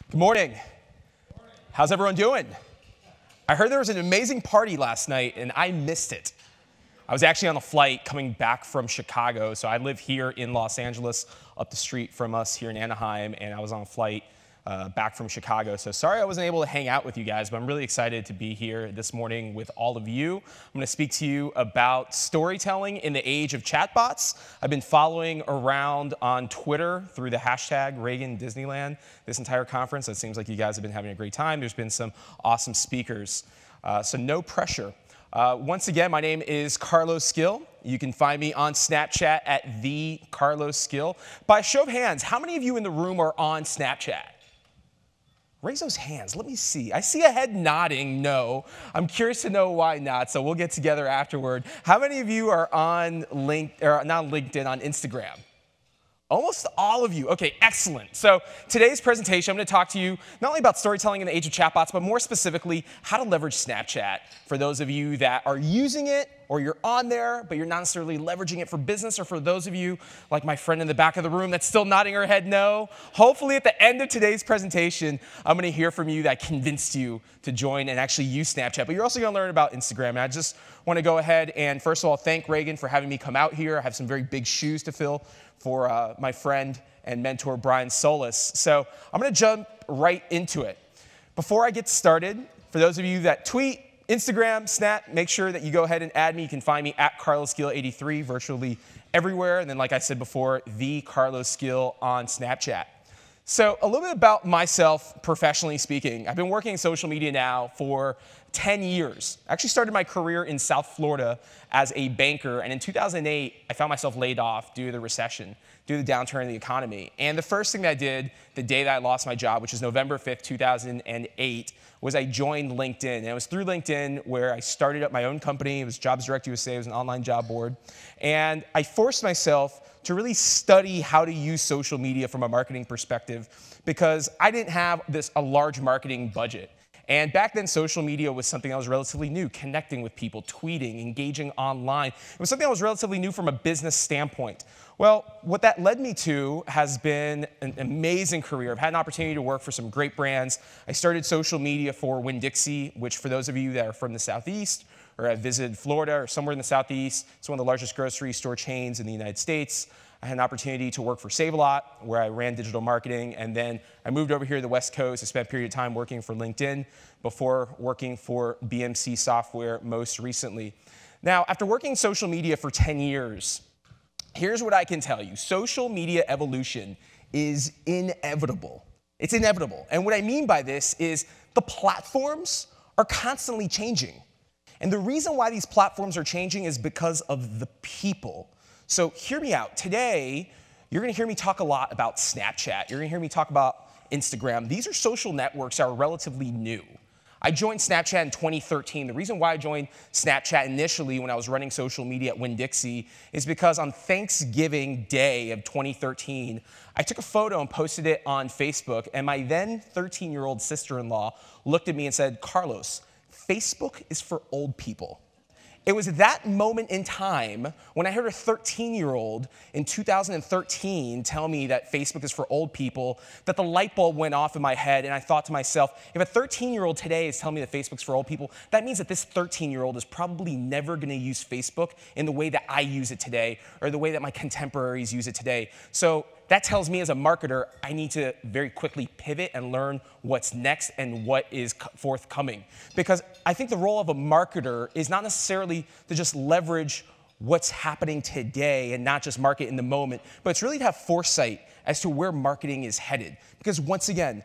Good morning. How's everyone doing? I heard there was an amazing party last night, and I missed it. I was actually on a flight coming back from Chicago, so I live here in Los Angeles, up the street from us here in Anaheim, and I was on a flight back from Chicago. So sorry I wasn't able to hang out with you guys, but I'm really excited to be here this morning with all of you. I'm going to speak to you about storytelling in the age of chatbots. I've been following around on Twitter through the hashtag Ragan Disneyland this entire conference. It seems like you guys have been having a great time. There's been some awesome speakers, so no pressure. Once again, my name is Carlos Gil. You can find me on Snapchat at the Carlos Gil. By show of hands, how many of you in the room are on Snapchat? Raise those hands. Let me see. I see a head nodding no. I'm curious to know why not, so we'll get together afterward. How many of you are on not LinkedIn, on Instagram? Almost all of you. Okay, excellent. So today's presentation, I'm going to talk to you not only about storytelling in the age of chatbots, but more specifically, how to leverage Snapchat for those of you that are using it or you're on there, but you're not necessarily leveraging it for business, or for those of you, like my friend in the back of the room that's still nodding her head no. Hopefully at the end of today's presentation, I'm going to hear from you that convinced you to join and actually use Snapchat. But you're also going to learn about Instagram. And I just want to go ahead and, first of all, thank Ragan for having me come out here. I have some very big shoes to fill for my friend and mentor, Brian Solis. So I'm going to jump right into it. Before I get started, for those of you that tweet, Instagram, Snap, make sure that you go ahead and add me. You can find me at CarlosGil83 virtually everywhere. And then, like I said before, the Carlos Gil on Snapchat. So a little bit about myself, professionally speaking. I've been working in social media now for 10 years. I actually started my career in South Florida as a banker, and in 2008, I found myself laid off due to the recession, due to the downturn in the economy. And the first thing that I did the day that I lost my job, which is November 5th, 2008, was I joined LinkedIn. And it was through LinkedIn where I started up my own company. It was Jobs Direct USA. It was an online job board. And I forced myself to really study how to use social media from a marketing perspective, because I didn't have a large marketing budget. And back then, social media was something that was relatively new, connecting with people, tweeting, engaging online. It was something that was relatively new from a business standpoint. Well, what that led me to has been an amazing career. I've had an opportunity to work for some great brands. I started social media for Winn-Dixie, which for those of you that are from the Southeast or have visited Florida or somewhere in the Southeast, it's one of the largest grocery store chains in the United States. I had an opportunity to work for Save-A-Lot, where I ran digital marketing, and then I moved over here to the West Coast. I spent a period of time working for LinkedIn before working for BMC Software most recently. Now, after working social media for 10 years, here's what I can tell you. Social media evolution is inevitable. It's inevitable. And what I mean by this is the platforms are constantly changing. And the reason why these platforms are changing is because of the people. So hear me out. Today, you're going to hear me talk a lot about Snapchat. You're going to hear me talk about Instagram. These are social networks that are relatively new. I joined Snapchat in 2013. The reason why I joined Snapchat initially when I was running social media at Winn-Dixie is because on Thanksgiving Day of 2013, I took a photo and posted it on Facebook, and my then 13-year-old sister-in-law looked at me and said, "Carlos, Facebook is for old people." It was that moment in time when I heard a 13-year-old in 2013 tell me that Facebook is for old people that the light bulb went off in my head, and I thought to myself, if a 13-year-old today is telling me that Facebook's for old people, that means that this 13-year-old is probably never going to use Facebook in the way that I use it today or the way that my contemporaries use it today. So that tells me as a marketer, I need to very quickly pivot and learn what's next and what is forthcoming. Because I think the role of a marketer is not necessarily to just leverage what's happening today and not just market in the moment, but it's really to have foresight as to where marketing is headed. Because once again,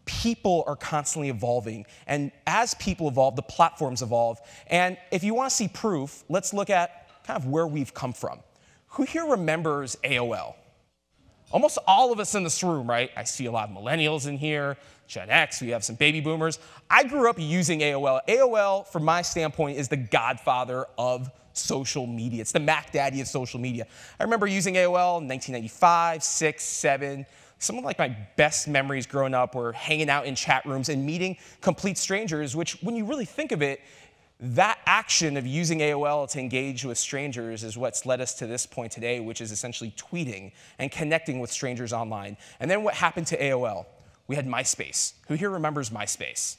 people are constantly evolving. And as people evolve, the platforms evolve. And if you want to see proof, let's look at kind of where we've come from. Who here remembers AOL? Almost all of us in this room, right? I see a lot of millennials in here, Gen X, we have some baby boomers. I grew up using AOL. AOL, from my standpoint, is the godfather of social media. It's the Mac Daddy of social media. I remember using AOL in 1995, 6, 7. Some of my best memories growing up were hanging out in chat rooms and meeting complete strangers, which when you really think of it, that action of using AOL to engage with strangers is what's led us to this point today, which is essentially tweeting and connecting with strangers online. And then what happened to AOL? we had MySpace. Who here remembers MySpace?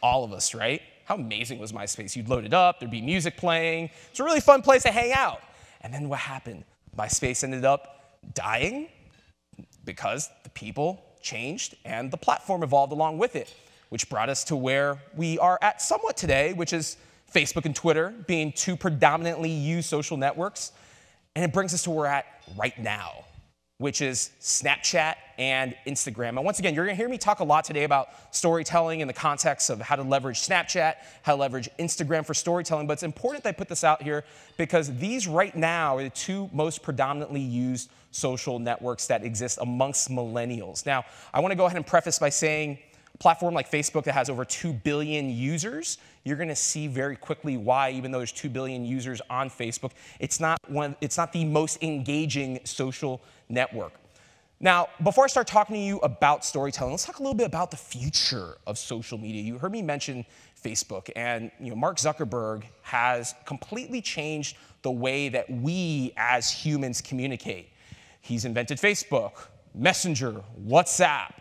All of us, right? How amazing was MySpace? You'd load it up, there'd be music playing. It's a really fun place to hang out. And then what happened? MySpace ended up dying because the people changed and the platform evolved along with it, which brought us to where we are at somewhat today, which is Facebook and Twitter being two predominantly used social networks. And it brings us to where we're at right now, which is Snapchat and Instagram. And once again, you're going to hear me talk a lot today about storytelling in the context of how to leverage Snapchat, how to leverage Instagram for storytelling. But it's important that I put this out here because these right now are the two most predominantly used social networks that exist amongst millennials. Now, I want to go ahead and preface by saying a platform like Facebook that has over 2 billion users, you're going to see very quickly why, even though there's 2 billion users on Facebook, it's not the most engaging social network. Now, before I start talking to you about storytelling, let's talk a little bit about the future of social media. You heard me mention Facebook, and Mark Zuckerberg has completely changed the way that we as humans communicate. He's invented Facebook, Messenger, WhatsApp,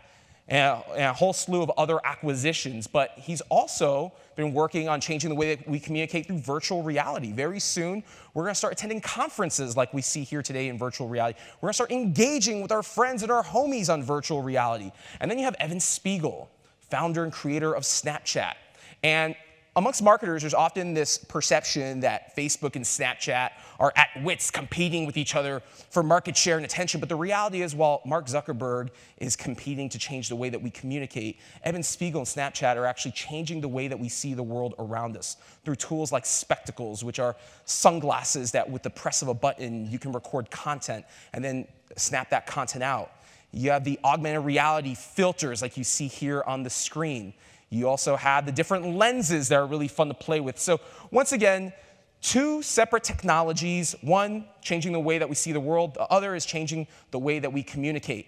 and a whole slew of other acquisitions, but he's also been working on changing the way that we communicate through virtual reality. Very soon, we're going to start attending conferences like we see here today in virtual reality. We're going to start engaging with our friends and our homies on virtual reality. And then you have Evan Spiegel, founder and creator of Snapchat. And amongst marketers, there's often this perception that Facebook and Snapchat are at wits competing with each other for market share and attention. But the reality is, while Mark Zuckerberg is competing to change the way that we communicate, Evan Spiegel and Snapchat are actually changing the way that we see the world around us through tools like Spectacles, which are sunglasses that with the press of a button, you can record content and then snap that content out. You have the augmented reality filters like you see here on the screen. You also have the different lenses that are really fun to play with. So once again, two separate technologies, one changing the way that we see the world, the other is changing the way that we communicate.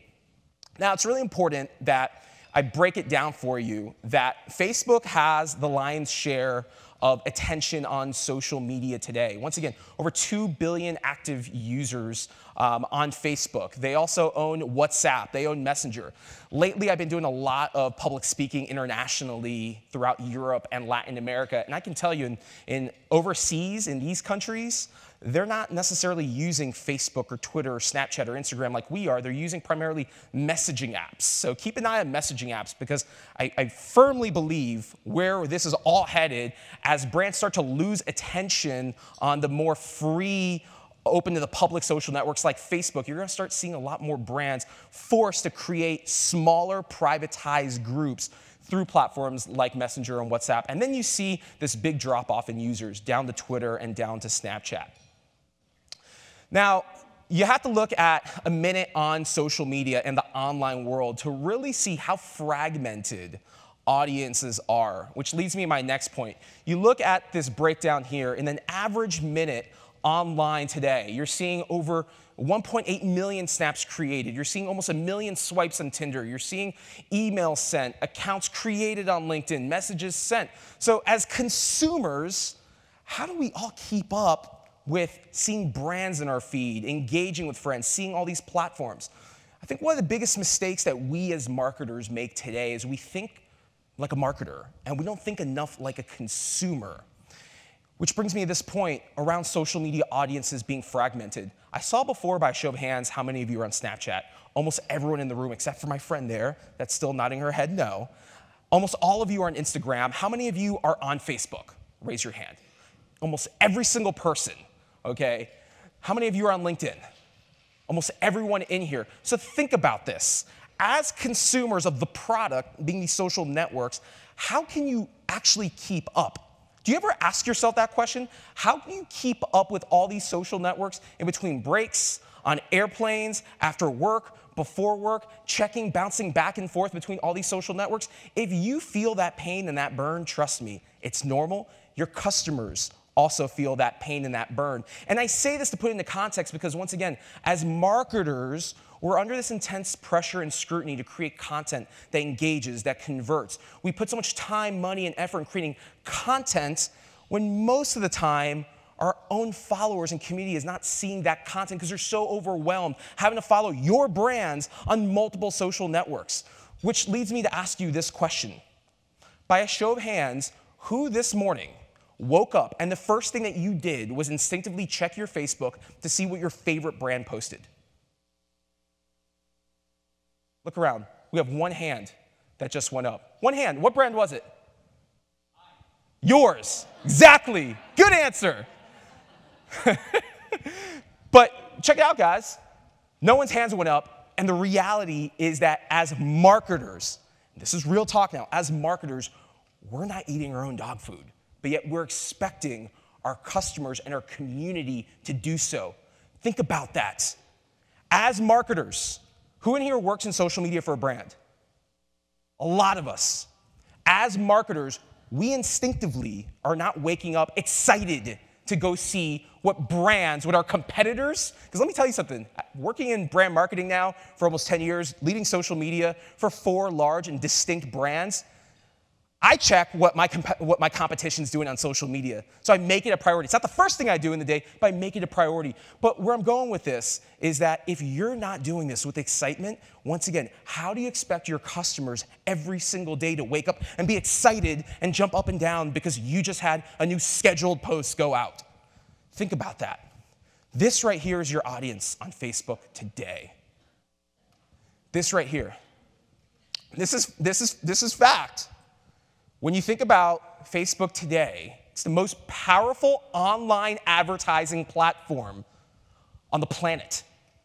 Now, it's really important that I break it down for you that Facebook has the lion's share of attention on social media today. Once again, over 2 billion active users on Facebook. They also own WhatsApp. They own Messenger. Lately, I've been doing a lot of public speaking internationally throughout Europe and Latin America. And I can tell you, in overseas, in these countries, they're not necessarily using Facebook or Twitter or Snapchat or Instagram like we are. They're using primarily messaging apps. So keep an eye on messaging apps because I firmly believe where this is all headed as brands start to lose attention on the more free, open to the public social networks like Facebook, you're going to start seeing a lot more brands forced to create smaller privatized groups through platforms like Messenger and WhatsApp. And then you see this big drop off in users down to Twitter and down to Snapchat. Now, you have to look at a minute on social media and the online world to really see how fragmented audiences are, which leads me to my next point. You look at this breakdown here in an average minute online today. You're seeing over 1.8 million snaps created. You're seeing almost 1 million swipes on Tinder. You're seeing emails sent, accounts created on LinkedIn, messages sent. So as consumers, how do we all keep up with seeing brands in our feed, engaging with friends, seeing all these platforms? I think one of the biggest mistakes that we as marketers make today is we think like a marketer, and we don't think enough like a consumer. Which brings me to this point around social media audiences being fragmented. I saw before by a show of hands how many of you are on Snapchat. Almost everyone in the room, except for my friend there, that's still nodding her head no. Almost all of you are on Instagram. How many of you are on Facebook? Raise your hand. Almost every single person, okay? How many of you are on LinkedIn? Almost everyone in here. So think about this. As consumers of the product, being these social networks, how can you actually keep up? Do you ever ask yourself that question? How can you keep up with all these social networks in between breaks, on airplanes, after work, before work, checking, bouncing back and forth between all these social networks? If you feel that pain and that burn, trust me, it's normal. Your customers also feel that pain and that burn. And I say this to put it into context because once again, as marketers, we're under this intense pressure and scrutiny to create content that engages, that converts. We put so much time, money, and effort in creating content when most of the time our own followers and community is not seeing that content because they're so overwhelmed having to follow your brands on multiple social networks. Which leads me to ask you this question. By a show of hands, who this morning woke up and the first thing that you did was instinctively check your Facebook to see what your favorite brand posted? Look around. We have one hand that just went up. One hand. What brand was it? Yours. Exactly. Good answer. But check it out, guys. No one's hands went up, and the reality is that as marketers, this is real talk now, as marketers, we're not eating our own dog food, but yet we're expecting our customers and our community to do so. Think about that. As marketers, who in here works in social media for a brand? A lot of us. As marketers, we instinctively are not waking up excited to go see what brands, what our competitors, because let me tell you something, working in brand marketing now for almost 10 years, leading social media for 4 large and distinct brands, I check what my competition's doing on social media. So I make it a priority. It's not the first thing I do in the day, but I make it a priority. But where I'm going with this is that if you're not doing this with excitement, once again, how do you expect your customers every single day to wake up and be excited and jump up and down because you just had a new scheduled post go out? Think about that. This right here is your audience on Facebook today. This right here. This is fact. When you think about Facebook today, it's the most powerful online advertising platform on the planet.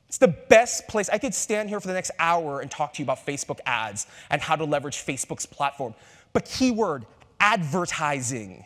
It's the best place. I could stand here for the next hour and talk to you about Facebook ads and how to leverage Facebook's platform. But keyword, advertising.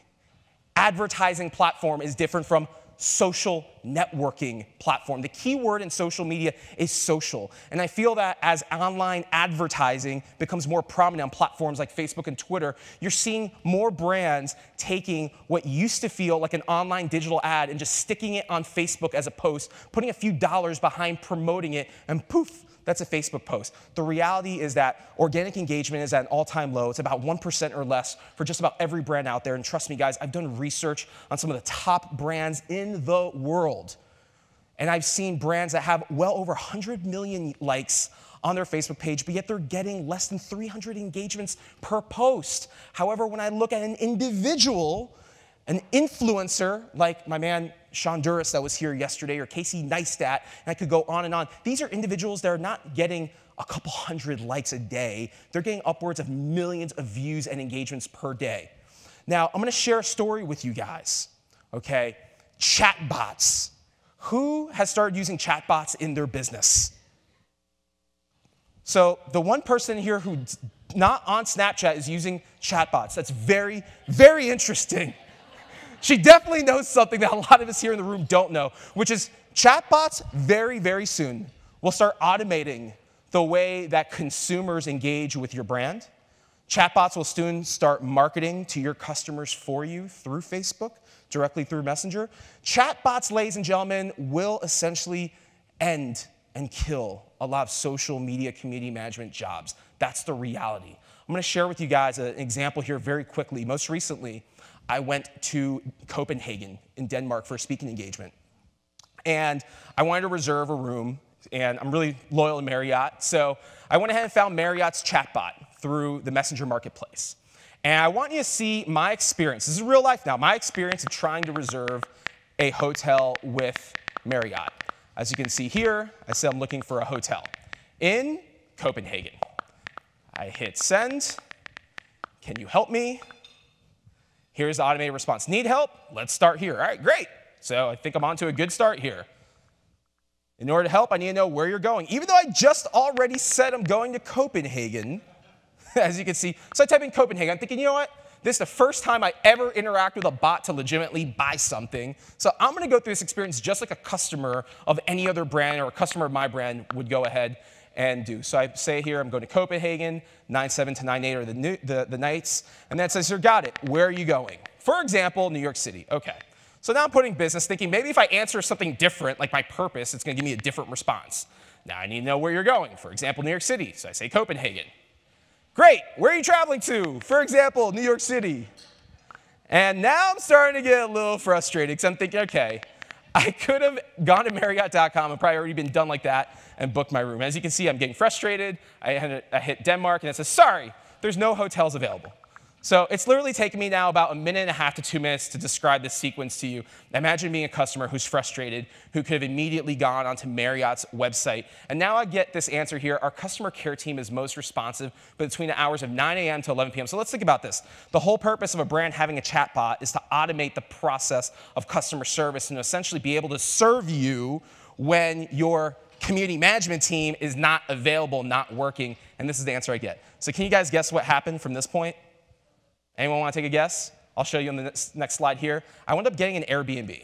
Advertising platform is different from social networking platform. The key word in social media is social. And I feel that as online advertising becomes more prominent on platforms like Facebook and Twitter, you're seeing more brands taking what used to feel like an online digital ad and just sticking it on Facebook as a post, putting a few dollars behind promoting it, and poof, that's a Facebook post. The reality is that organic engagement is at an all-time low. It's about 1% or less for just about every brand out there. And trust me, guys, I've done research on some of the top brands in the world. And I've seen brands that have well over 100 million likes on their Facebook page, but yet they're getting less than 300 engagements per post. However, when I look at an individual, an influencer like my man Sean Duras that was here yesterday, or Casey Neistat, and I could go on and on. These are individuals that are not getting a couple hundred likes a day. They're getting upwards of millions of views and engagements per day. Now, I'm going to share a story with you guys, okay? Chatbots. Who has started using chatbots in their business? So the one person here who's not on Snapchat is using chatbots. That's very, very interesting. She definitely knows something that a lot of us here in the room don't know, which is chatbots very, very soon will start automating the way that consumers engage with your brand. Chatbots will soon start marketing to your customers for you through Facebook, directly through Messenger. Chatbots, ladies and gentlemen, will essentially end and kill a lot of social media community management jobs. That's the reality. I'm going to share with you guys an example here very quickly. Most recently, I went to Copenhagen in Denmark for a speaking engagement. And I wanted to reserve a room, and I'm really loyal to Marriott. So I went ahead and found Marriott's chatbot through the Messenger Marketplace. And I want you to see my experience. This is real life now. My experience of trying to reserve a hotel with Marriott. As you can see here, I said I'm looking for a hotel in Copenhagen. I hit send. Can you help me? Here's the automated response. Need help? Let's start here. All right, great. So I think I'm on to a good start here. In order to help, I need to know where you're going. Even though I just already said I'm going to Copenhagen, as you can see. So I type in Copenhagen. I'm thinking, you know what? This is the first time I ever interact with a bot to legitimately buy something. So I'm going to go through this experience just like a customer of any other brand or a customer of my brand would go ahead and do. So I say here, I'm going to Copenhagen, 9/7 to 9/8 are the nights. And then it says, here, got it. Where are you going? For example, New York City. Okay. So now I'm putting business, thinking maybe if I answer something different, like my purpose, it's going to give me a different response. Now I need to know where you're going. For example, New York City. So I say Copenhagen. Great. Where are you traveling to? For example, New York City. And now I'm starting to get a little frustrated because I'm thinking, okay, I could have gone to Marriott.com and probably already been done like that. and book my room. As you can see, I'm getting frustrated. I hit Denmark, and it says, sorry, there's no hotels available. So it's literally taken me now about 1.5 to 2 minutes to describe this sequence to you. Imagine being a customer who's frustrated, who could have immediately gone onto Marriott's website. And now I get this answer here. Our customer care team is most responsive between the hours of 9 a.m. to 11 p.m. So let's think about this. The whole purpose of a brand having a chatbot is to automate the process of customer service and essentially be able to serve you when your community management team is not available, not working. And this is the answer I get. So can you guys guess what happened from this point? Anyone want to take a guess? I'll show you on the next slide here. I wound up getting an Airbnb,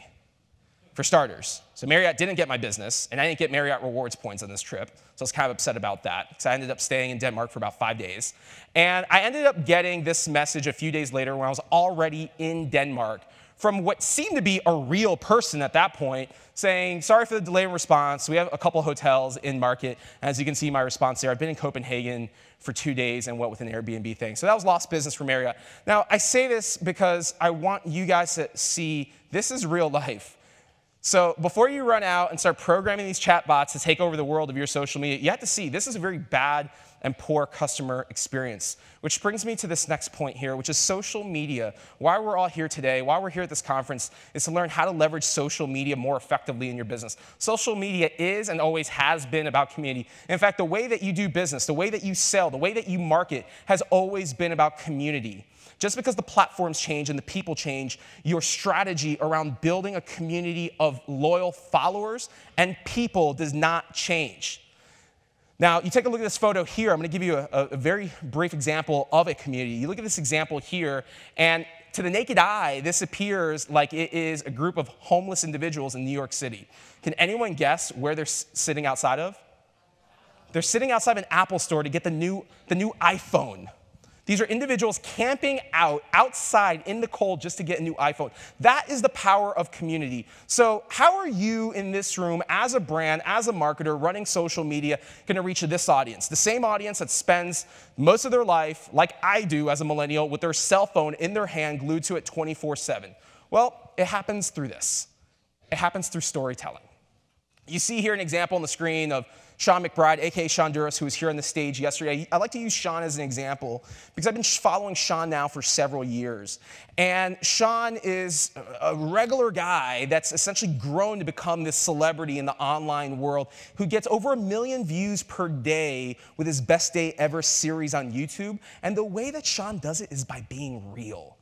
for starters. So Marriott didn't get my business, and I didn't get Marriott rewards points on this trip. So I was kind of upset about that, because I ended up staying in Denmark for about 5 days. And I ended up getting this message a few days later when I was already in Denmark from what seemed to be a real person at that point, saying, sorry for the delay in response. We have a couple hotels in market. As you can see my response there, I've been in Copenhagen for 2 days and went with an Airbnb thing. So that was lost business for Marriott. Now, I say this because I want you guys to see this is real life. So before you run out and start programming these chatbots to take over the world of your social media, you have to see this is a very bad and poor customer experience. Which brings me to this next point here, which is social media. Why we're all here today, why we're here at this conference, is to learn how to leverage social media more effectively in your business. Social media is and always has been about community. In fact, the way that you do business, the way that you sell, the way that you market has always been about community. Just because the platforms change and the people change, your strategy around building a community of loyal followers and people does not change. Now, you take a look at this photo here. I'm going to give you a very brief example of a community. You look at this example here, and to the naked eye, this appears like it is a group of homeless individuals in New York City. Can anyone guess where they're sitting outside of? They're sitting outside of an Apple store to get the new iPhone. These are individuals camping outside in the cold just to get a new iPhone. That is the power of community. So how are you in this room as a brand, as a marketer, running social media, going to reach this audience? The same audience that spends most of their life, like I do as a millennial, with their cell phone in their hand, glued to it 24/7. Well, it happens through this. It happens through storytelling. You see here an example on the screen of Sean McBride, a.k.a. Sean Duras, who was here on the stage yesterday. I like to use Sean as an example because I've been following Sean now for several years. And Sean is a regular guy that's essentially grown to become this celebrity in the online world who gets over 1 million views per day with his Best Day Ever series on YouTube. And the way that Sean does it is by being real.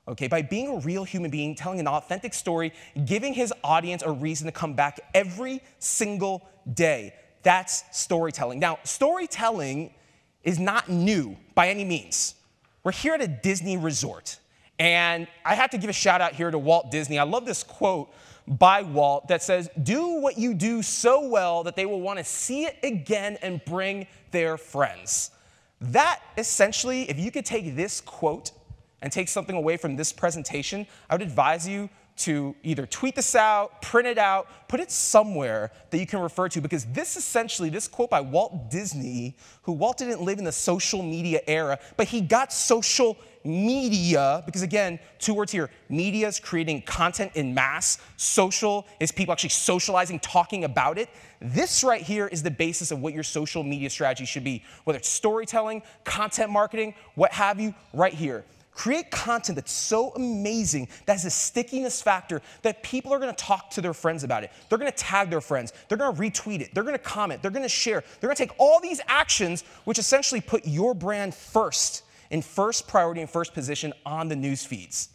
Okay, by being a real human being, telling an authentic story, giving his audience a reason to come back every single day. That's storytelling. Now, storytelling is not new by any means. We're here at a Disney resort, and I have to give a shout out here to Walt Disney. I love this quote by Walt that says, "Do what you do so well that they will want to see it again and bring their friends." That essentially, if you could take this quote and take something away from this presentation, I would advise you to either tweet this out, print it out, put it somewhere that you can refer to, because this essentially, this quote by Walt Disney, who Walt didn't live in the social media era, but he got social media, because again, 2 words here, media is creating content in mass, social is people actually socializing, talking about it. This right here is the basis of what your social media strategy should be, whether it's storytelling, content marketing, what have you, right here. Create content that's so amazing, that has a stickiness factor that people are going to talk to their friends about it. They're going to tag their friends. They're going to retweet it. They're going to comment. They're going to share. They're going to take all these actions, which essentially put your brand first, in first priority and first position on the news feeds.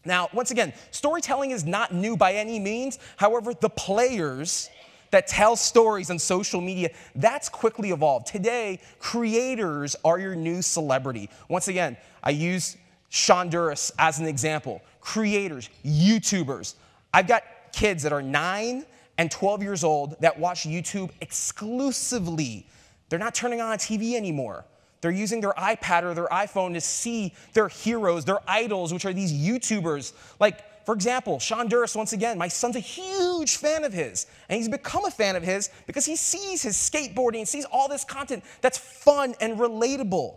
Now, once again, storytelling is not new by any means. However, the players that tell stories on social media, that's quickly evolved. Today, creators are your new celebrity. Once again, I use Sean Duras as an example. Creators, YouTubers. I've got kids that are 9 and 12 years old that watch YouTube exclusively. They're not turning on a TV anymore. They're using their iPad or their iPhone to see their heroes, their idols, which are these YouTubers. Like, for example, Sean Duras, once again, my son's a huge fan of his. And he's become a fan of his because he sees his skateboarding and sees all this content that's fun and relatable.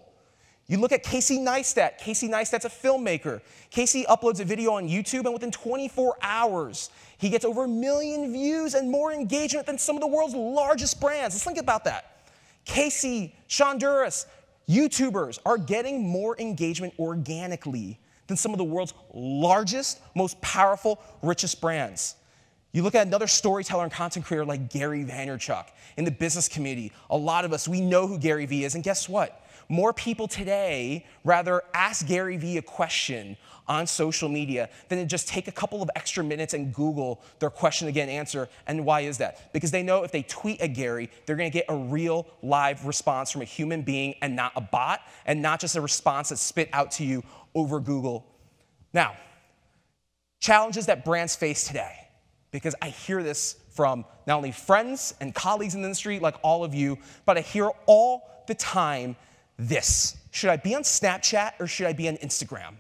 You look at Casey Neistat. Casey Neistat's a filmmaker. Casey uploads a video on YouTube, and within 24 hours, he gets over 1 million views and more engagement than some of the world's largest brands. Let's think about that. Casey, Shonduras, YouTubers are getting more engagement organically than some of the world's largest, most powerful, richest brands. You look at another storyteller and content creator like Gary Vaynerchuk. In the business community, a lot of us, we know who Gary Vee is, and guess what? More people today rather ask Gary Vee a question on social media than to just take a couple of extra minutes and Google their question again answer. And why is that? Because they know if they tweet at Gary, they're going to get a real live response from a human being and not a bot, and not just a response that's spit out to you over Google. Now, challenges that brands face today, because I hear this from not only friends and colleagues in the industry like all of you, but I hear all the time this: should I be on Snapchat or should I be on Instagram?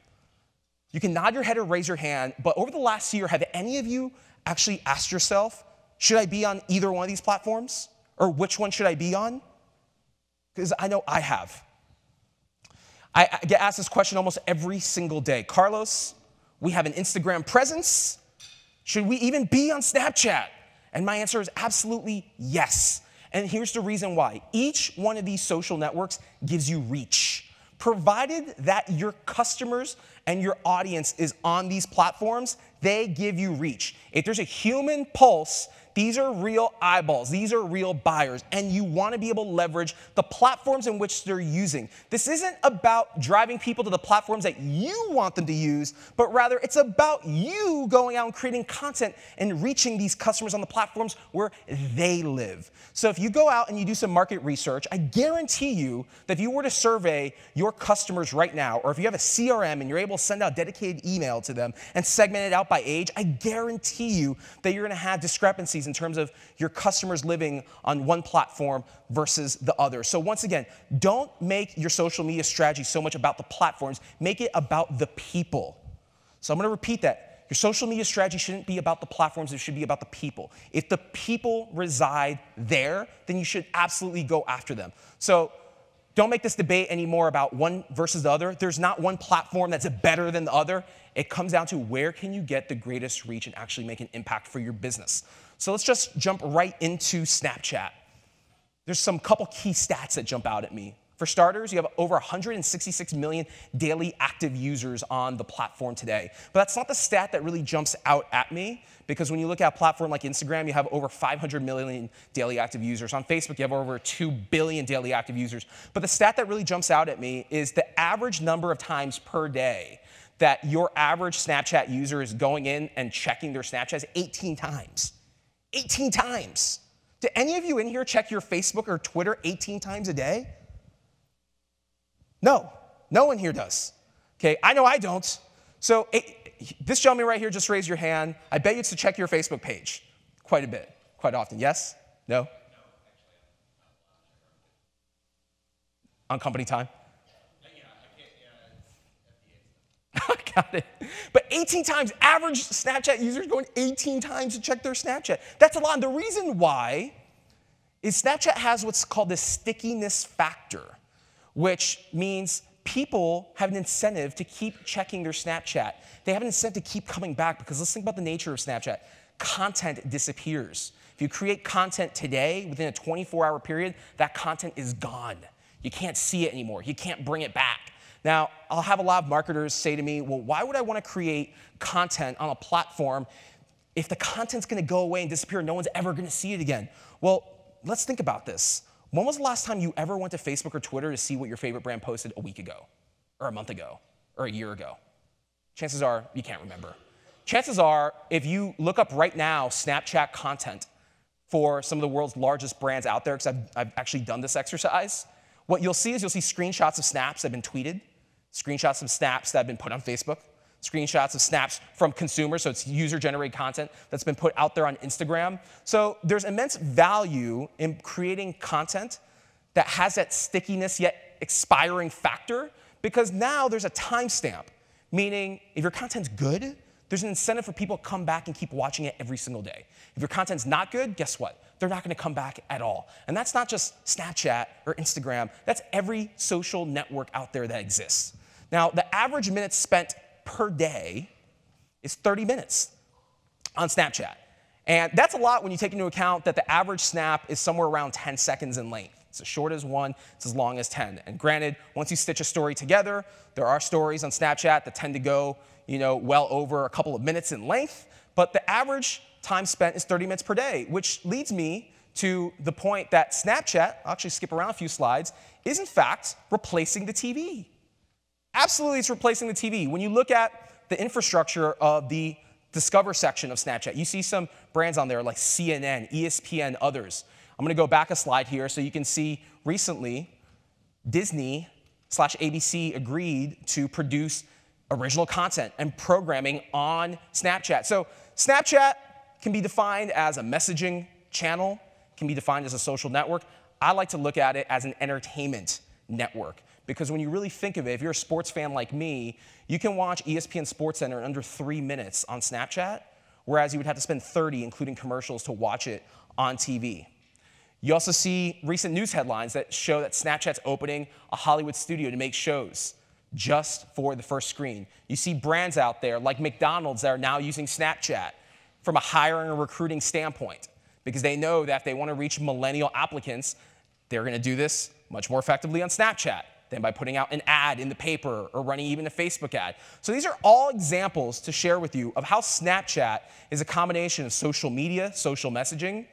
You can nod your head or raise your hand, but over the last year, have any of you actually asked yourself, should I be on either one of these platforms? Or which one should I be on? Because I know I have. I get asked this question almost every single day. Carlos, we have an Instagram presence. Should we even be on Snapchat? And my answer is absolutely yes. And here's the reason why. Each one of these social networks gives you reach. Provided that your customers and your audience is on these platforms, they give you reach. If there's a human pulse, these are real eyeballs. These are real buyers. And you want to be able to leverage the platforms in which they're using. This isn't about driving people to the platforms that you want them to use, but rather it's about you going out and creating content and reaching these customers on the platforms where they live. So if you go out and you do some market research, I guarantee you that if you were to survey your customers right now, or if you have a CRM and you're able to send out dedicated email to them and segment it out by age, I guarantee you that you're going to have discrepancies in terms of your customers living on one platform versus the other. So once again, don't make your social media strategy so much about the platforms. Make it about the people. So I'm going to repeat that. Your social media strategy shouldn't be about the platforms. It should be about the people. If the people reside there, then you should absolutely go after them. So don't make this debate anymore about one versus the other. There's not one platform that's better than the other. It comes down to where can you get the greatest reach and actually make an impact for your business. So let's just jump right into Snapchat. There's some couple key stats that jump out at me. For starters, you have over 166 million daily active users on the platform today. But that's not the stat that really jumps out at me, because when you look at a platform like Instagram, you have over 500 million daily active users. On Facebook, you have over 2 billion daily active users. But the stat that really jumps out at me is the average number of times per day that your average Snapchat user is going in and checking their Snapchat is 18 times. 18 times. Do any of you in here check your Facebook or Twitter 18 times a day? No, no one here does. Okay, I know I don't. So this gentleman right here, just raise your hand. I bet you it's to check your Facebook page quite a bit, quite often. Yes? No? No, actually. On company time? Yeah, I can't. Got it. But 18 times, average Snapchat users going 18 times to check their Snapchat. That's a lot. And the reason why is Snapchat has what's called the stickiness factor, which means people have an incentive to keep checking their Snapchat. They have an incentive to keep coming back, because let's think about the nature of Snapchat. Content disappears. If you create content today, within a 24-hour period, that content is gone. You can't see it anymore. You can't bring it back. Now, I'll have a lot of marketers say to me, well, why would I want to create content on a platform if the content's going to go away and disappear and no one's ever going to see it again? Well, let's think about this. When was the last time you ever went to Facebook or Twitter to see what your favorite brand posted a week ago, or a month ago, or a year ago? Chances are you can't remember. Chances are, if you look up right now Snapchat content for some of the world's largest brands out there, because I've actually done this exercise, what you'll see is you'll see screenshots of snaps that have been tweeted, screenshots of snaps that have been put on Facebook, screenshots of snaps from consumers, so it's user-generated content that's been put out there on Instagram. So there's immense value in creating content that has that stickiness yet expiring factor, because now there's a timestamp, meaning if your content's good, there's an incentive for people to come back and keep watching it every single day. If your content's not good, guess what? They're not going to come back at all. And that's not just Snapchat or Instagram. That's every social network out there that exists. Now, the average minutes spent per day is 30 minutes on Snapchat. And that's a lot when you take into account that the average snap is somewhere around 10 seconds in length. It's as short as 1, it's as long as 10. And granted, once you stitch a story together, there are stories on Snapchat that tend to go, well over a couple of minutes in length, but the average time spent is 30 minutes per day, which leads me to the point that Snapchat, I'll actually skip around a few slides, is in fact replacing the TV. Absolutely, it's replacing the TV. When you look at the infrastructure of the Discover section of Snapchat, you see some brands on there like CNN, ESPN, others. I'm going to go back a slide here so you can see recently Disney/ABC agreed to produce original content and programming on Snapchat. So Snapchat can be defined as a messaging channel, can be defined as a social network. I like to look at it as an entertainment network because when you really think of it, if you're a sports fan like me, you can watch ESPN SportsCenter in under 3 minutes on Snapchat, whereas you would have to spend 30, including commercials, to watch it on TV. You also see recent news headlines that show that Snapchat's opening a Hollywood studio to make shows just for the first screen. You see brands out there like McDonald's that are now using Snapchat from a hiring and recruiting standpoint because they know that if they want to reach millennial applicants, they're going to do this much more effectively on Snapchat than by putting out an ad in the paper or running even a Facebook ad. So these are all examples to share with you of how Snapchat is a combination of social media, social messaging,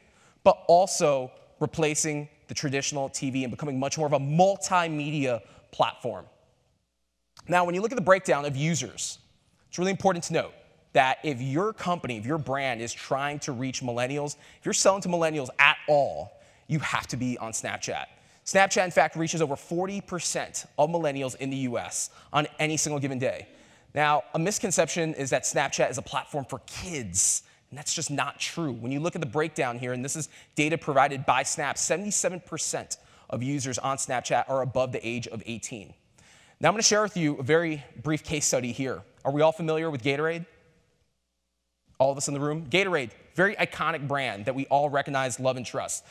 but also replacing the traditional TV and becoming much more of a multimedia platform. Now, when you look at the breakdown of users, it's really important to note that if your company, if your brand is trying to reach millennials, if you're selling to millennials at all, you have to be on Snapchat. Snapchat, in fact, reaches over 40% of millennials in the US on any single given day. Now, a misconception is that Snapchat is a platform for kids, and that's just not true. When you look at the breakdown here, and this is data provided by Snap, 77% of users on Snapchat are above the age of 18. Now I'm going to share with you a very brief case study here. Are we all familiar with Gatorade? All of us in the room? Gatorade, very iconic brand that we all recognize, love, and trust.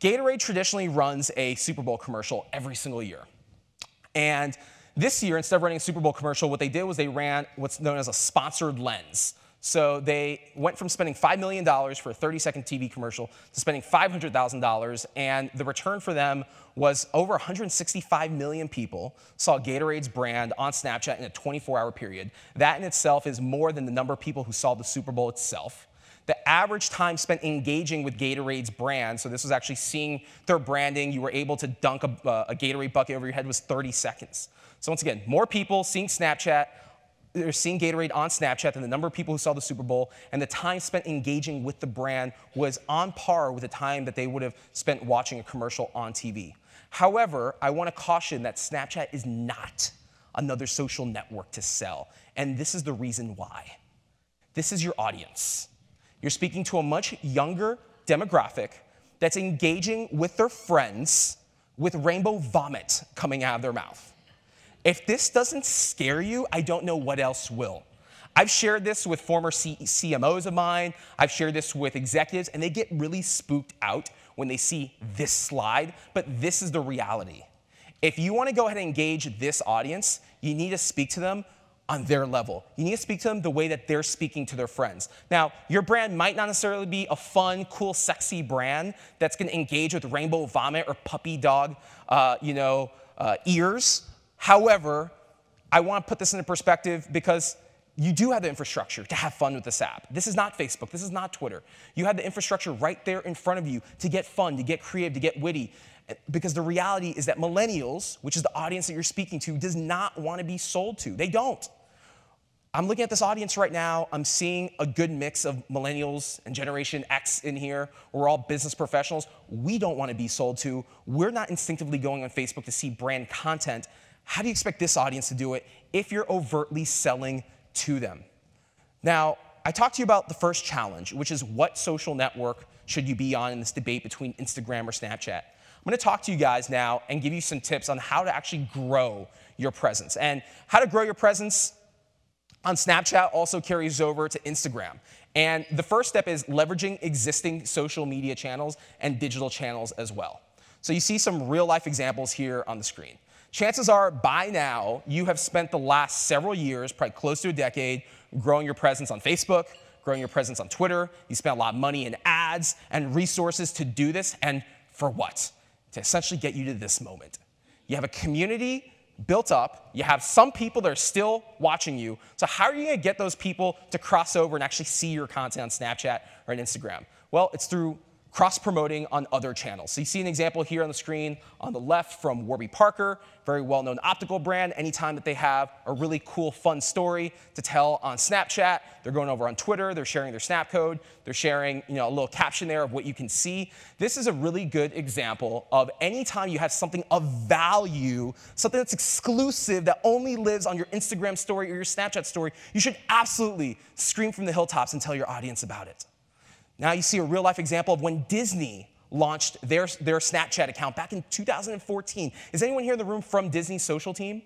Gatorade traditionally runs a Super Bowl commercial every single year. And this year, instead of running a Super Bowl commercial, what they did was they ran what's known as a sponsored lens. So they went from spending $5 million for a 30-second TV commercial to spending $500,000, and the return for them was over 165 million people saw Gatorade's brand on Snapchat in a 24-hour period. That in itself is more than the number of people who saw the Super Bowl itself. The average time spent engaging with Gatorade's brand, so this was actually seeing their branding, you were able to dunk a Gatorade bucket over your head, was 30 seconds. So once again, more people seeing Snapchat, they're seeing Gatorade on Snapchat than the number of people who saw the Super Bowl, and the time spent engaging with the brand was on par with the time that they would have spent watching a commercial on TV. However, I want to caution that Snapchat is not another social network to sell, and this is the reason why. This is your audience. You're speaking to a much younger demographic that's engaging with their friends with rainbow vomit coming out of their mouth. If this doesn't scare you, I don't know what else will. I've shared this with former CMOs of mine. I've shared this with executives, and they get really spooked out when they see this slide, but this is the reality. If you want to go ahead and engage this audience, you need to speak to them on their level. You need to speak to them the way that they're speaking to their friends. Now, your brand might not necessarily be a fun, cool, sexy brand that's going to engage with rainbow vomit or puppy dog, ears. However, I want to put this into perspective because you do have the infrastructure to have fun with this app. This is not Facebook. This is not Twitter. You have the infrastructure right there in front of you to get fun, to get creative, to get witty. Because the reality is that millennials, which is the audience that you're speaking to, does not want to be sold to. They don't. I'm looking at this audience right now. I'm seeing a good mix of millennials and Generation X in here. We're all business professionals. We don't want to be sold to. We're not instinctively going on Facebook to see brand content. How do you expect this audience to do it if you're overtly selling to them? Now, I talked to you about the first challenge, which is what social network should you be on in this debate between Instagram or Snapchat. I'm going to talk to you guys now and give you some tips on how to actually grow your presence. And how to grow your presence, on Snapchat also carries over to Instagram. And the first step is leveraging existing social media channels and digital channels as well. So you see some real life examples here on the screen. Chances are by now you have spent the last several years, probably close to a decade, growing your presence on Facebook, growing your presence on Twitter. You spent a lot of money in ads and resources to do this, and for what? To essentially get you to this moment. You have a community built up, you have some people that are still watching you, so how are you gonna get those people to cross over and actually see your content on Snapchat or on Instagram? Well, it's through cross-promoting on other channels. So you see an example here on the screen on the left from Warby Parker, very well-known optical brand. Anytime that they have a really cool, fun story to tell on Snapchat, they're going over on Twitter, they're sharing their Snap code, they're sharing a little caption there of what you can see. This is a really good example of anytime you have something of value, something that's exclusive that only lives on your Instagram story or your Snapchat story, you should absolutely scream from the hilltops and tell your audience about it. Now you see a real life example of when Disney launched their Snapchat account back in 2014. Is anyone here in the room from Disney's social team?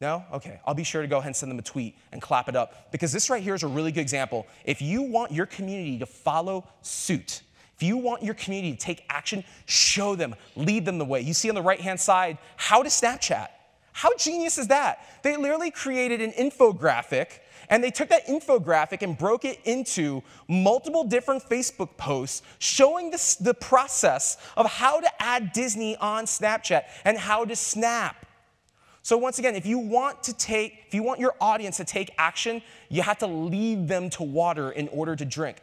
No? Okay, I'll be sure to go ahead and send them a tweet and clap it up, because this right here is a really good example. If you want your community to follow suit, if you want your community to take action, show them, lead them the way. You see on the right-hand side, how to Snapchat. How genius is that? They literally created an infographic, and they took that infographic and broke it into multiple different Facebook posts showing the process of how to add Disney on Snapchat and how to snap. So once again, if you want your audience to take action, you have to lead them to water in order to drink.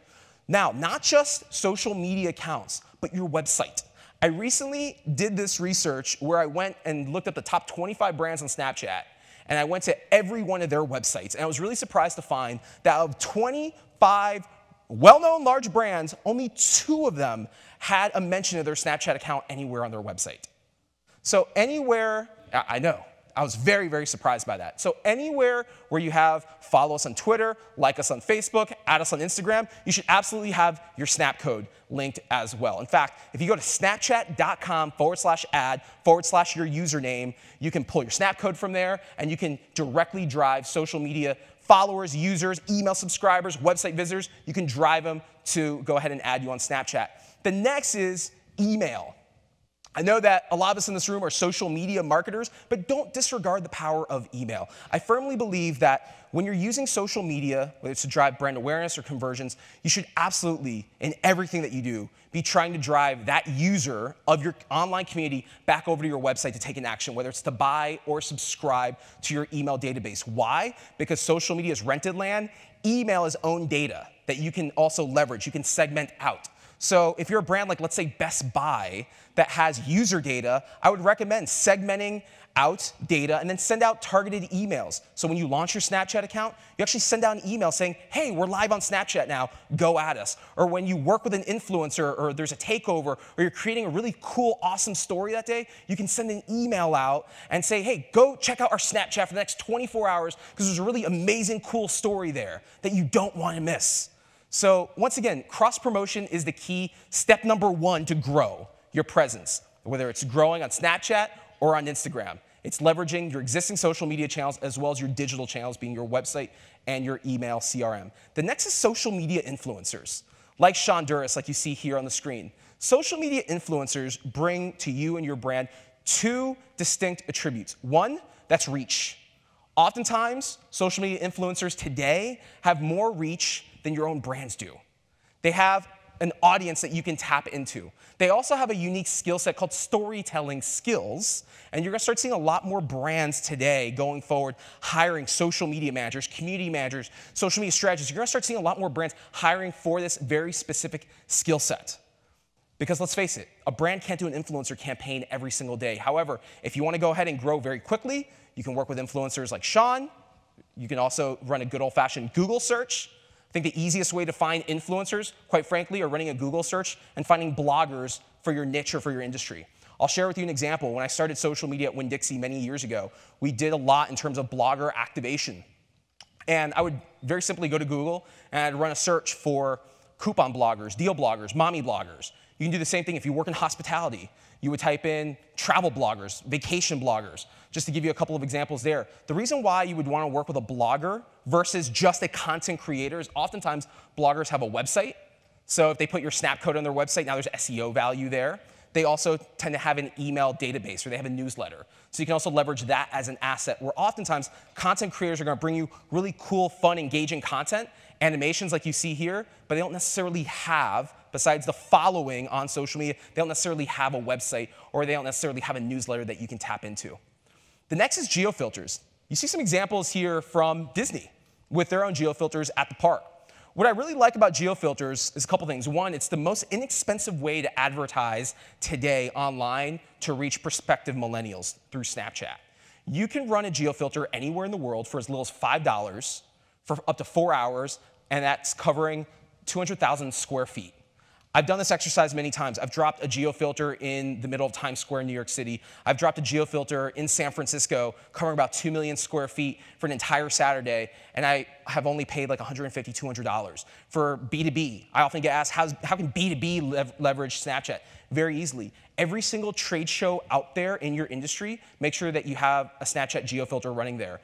Now, not just social media accounts, but your website. I recently did this research where I went and looked up the top 25 brands on Snapchat, and I went to every one of their websites, and I was really surprised to find that of 25 well-known large brands, only 2 of them had a mention of their Snapchat account anywhere on their website. So anywhere, I know, I was very, very surprised by that. So anywhere where you have follow us on Twitter, like us on Facebook, add us on Instagram, you should absolutely have your Snap code linked as well. In fact, if you go to snapchat.com/ad/your username, you can pull your Snap code from there, and you can directly drive social media followers, users, email subscribers, website visitors. You can drive them to go ahead and add you on Snapchat. The next is email. I know that a lot of us in this room are social media marketers, but don't disregard the power of email. I firmly believe that when you're using social media, whether it's to drive brand awareness or conversions, you should absolutely, in everything that you do, be trying to drive that user of your online community back over to your website to take an action, whether it's to buy or subscribe to your email database. Why? Because social media is rented land. Email is owned data that you can also leverage. You can segment out. So if you're a brand like, let's say, Best Buy that has user data, I would recommend segmenting out data and then send out targeted emails. So when you launch your Snapchat account, you actually send out an email saying, hey, we're live on Snapchat now, go at us. Or when you work with an influencer or there's a takeover or you're creating a really cool, awesome story that day, you can send an email out and say, hey, go check out our Snapchat for the next 24 hours because there's a really amazing, cool story there that you don't want to miss. So once again, cross-promotion is the key step number 1 to grow your presence, whether it's growing on Snapchat or on Instagram. It's leveraging your existing social media channels as well as your digital channels, being your website and your email CRM. The next is social media influencers, like Sean Duras, like you see here on the screen. Social media influencers bring to you and your brand 2 distinct attributes. 1, that's reach. Oftentimes, social media influencers today have more reach than your own brands do. They have an audience that you can tap into. They also have a unique skill set called storytelling skills, and you're gonna start seeing a lot more brands today going forward hiring social media managers, community managers, social media strategists. You're gonna start seeing a lot more brands hiring for this very specific skill set. Because let's face it, a brand can't do an influencer campaign every single day. However, if you wanna go ahead and grow very quickly, you can work with influencers like Sean. You can also run a good old-fashioned Google search. I think the easiest way to find influencers, quite frankly, are running a Google search and finding bloggers for your niche or for your industry. I'll share with you an example. When I started social media at Winn-Dixie many years ago, we did a lot in terms of blogger activation. And I would very simply go to Google and I'd run a search for coupon bloggers, deal bloggers, mommy bloggers. You can do the same thing if you work in hospitality. You would type in travel bloggers, vacation bloggers, just to give you a couple of examples there. The reason why you would want to work with a blogger versus just a content creator is oftentimes bloggers have a website. So if they put your snap code on their website, now there's SEO value there. They also tend to have an email database, or they have a newsletter. So you can also leverage that as an asset, where oftentimes content creators are going to bring you really cool, fun, engaging content, animations like you see here, but they don't necessarily have, besides the following on social media, they don't necessarily have a website, or they don't necessarily have a newsletter that you can tap into. The next is geofilters. You see some examples here from Disney with their own geofilters at the park. What I really like about geofilters is a couple things. One, it's the most inexpensive way to advertise today online to reach prospective millennials through Snapchat. You can run a geofilter anywhere in the world for as little as $5 for up to 4 hours, and that's covering 200,000 square feet. I've done this exercise many times. I've dropped a geofilter in the middle of Times Square in New York City. I've dropped a geofilter in San Francisco covering about 2 million square feet for an entire Saturday, and I have only paid like $150, $200. For B2B, I often get asked, how can B2B leverage Snapchat? Very easily. Every single trade show out there in your industry, make sure that you have a Snapchat geofilter running there.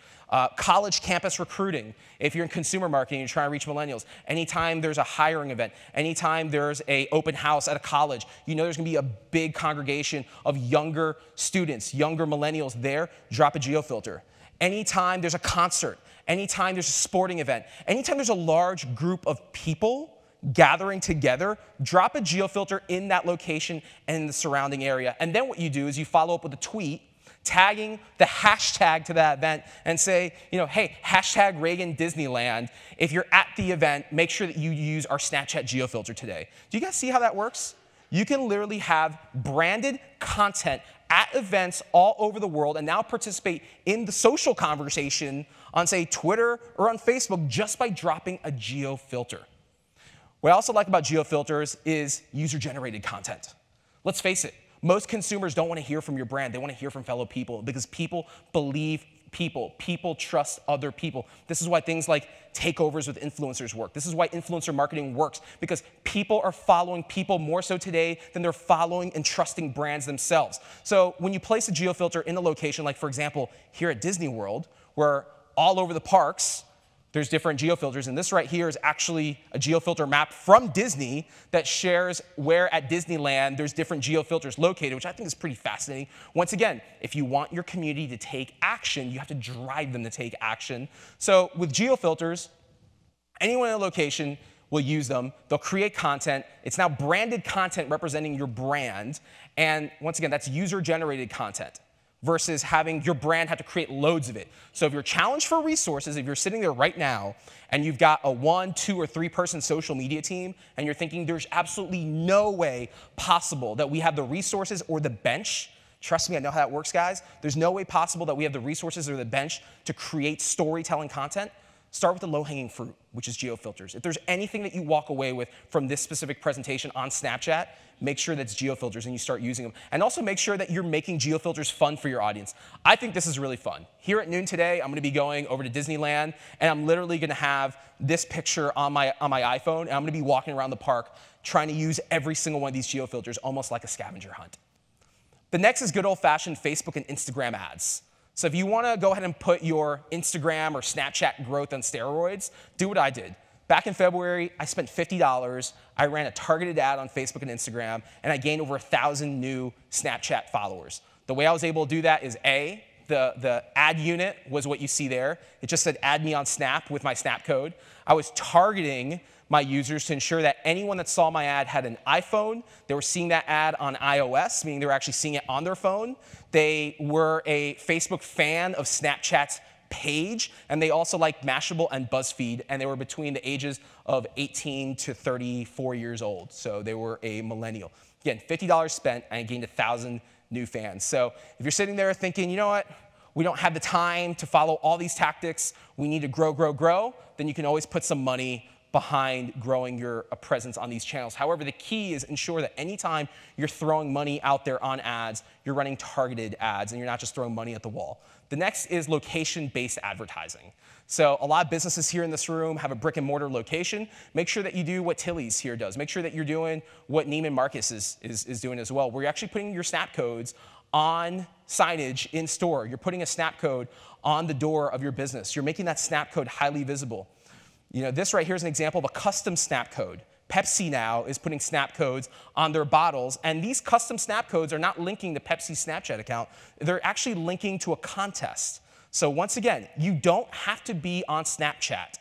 College campus recruiting, if you're in consumer marketing, you're trying to reach millennials. Anytime there's a hiring event, anytime there's an open house at a college, you know there's going to be a big congregation of younger students, younger millennials there, drop a geofilter. Anytime there's a concert, anytime there's a sporting event, anytime there's a large group of people gathering together, drop a geofilter in that location and in the surrounding area. And then what you do is you follow up with a tweet tagging the hashtag to that event and say, hey, hashtag Ragan Disneyland. If you're at the event, make sure that you use our Snapchat geofilter today. Do you guys see how that works? You can literally have branded content at events all over the world and now participate in the social conversation on, say, Twitter or on Facebook just by dropping a geofilter. What I also like about geofilters is user-generated content. Let's face it, most consumers don't want to hear from your brand. They want to hear from fellow people because people believe people. People trust other people. This is why things like takeovers with influencers work. This is why influencer marketing works, because people are following people more so today than they're following and trusting brands themselves. So when you place a geofilter in a location, like for example, here at Disney World, where all over the parks, there's different geofilters, and this right here is actually a geofilter map from Disney that shares where at Disneyland there's different geofilters located, which I think is pretty fascinating. Once again, if you want your community to take action, you have to drive them to take action. So with geofilters, anyone in a location will use them. They'll create content. It's now branded content representing your brand, and once again, that's user-generated content versus having your brand have to create loads of it. So if you're challenged for resources, if you're sitting there right now and you've got a 1, 2, or 3 person social media team and you're thinking there's absolutely no way possible that we have the resources or the bench, trust me, I know how that works, guys. There's no way possible that we have the resources or the bench to create storytelling content. Start with the low-hanging fruit, which is geofilters. If there's anything that you walk away with from this specific presentation on Snapchat, make sure that's geofilters and you start using them. And also make sure that you're making geofilters fun for your audience. I think this is really fun. Here at noon today, I'm going to be going over to Disneyland, and I'm literally going to have this picture on my iPhone, and I'm going to be walking around the park trying to use every single one of these geofilters, almost like a scavenger hunt. The next is good old-fashioned Facebook and Instagram ads. So if you want to go ahead and put your Instagram or Snapchat growth on steroids, do what I did. Back in February, I spent $50. I ran a targeted ad on Facebook and Instagram, and I gained over 1,000 new Snapchat followers. The way I was able to do that is A, the ad unit was what you see there. It just said add me on Snap with my Snap code. I was targeting my users to ensure that anyone that saw my ad had an iPhone. They were seeing that ad on iOS, meaning they were actually seeing it on their phone. They were a Facebook fan of Snapchat's page, and they also liked Mashable and BuzzFeed, and they were between the ages of 18 to 34 years old, so they were a millennial. Again, $50 spent, and I gained 1,000 new fans. So if you're sitting there thinking, you know what, we don't have the time to follow all these tactics, we need to grow, then you can always put some money behind growing your presence on these channels. However, the key is ensure that anytime you're throwing money out there on ads, you're running targeted ads and you're not just throwing money at the wall. The next is location-based advertising. So a lot of businesses here in this room have a brick and mortar location. Make sure that you do what Tilly's here does. Make sure that you're doing what Neiman Marcus is doing as well, where you're actually putting your snap codes on signage in store. You're putting a snap code on the door of your business. You're making that snap code highly visible. You know, this right here is an example of a custom snap code. Pepsi now is putting snap codes on their bottles, and these custom snap codes are not linking to Pepsi's Snapchat account. They're actually linking to a contest. So once again, you don't have to be on Snapchat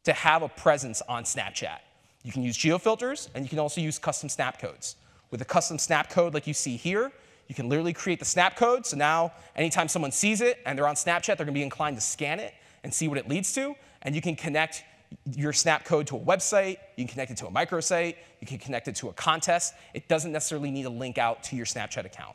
to have a presence on Snapchat. You can use geofilters, and you can also use custom snap codes. With a custom snap code like you see here, you can literally create the snap code, so now anytime someone sees it and they're on Snapchat, they're going to be inclined to scan it and see what it leads to, and you can connect your snap code to a website, you can connect it to a microsite, you can connect it to a contest. It doesn't necessarily need to link out to your Snapchat account.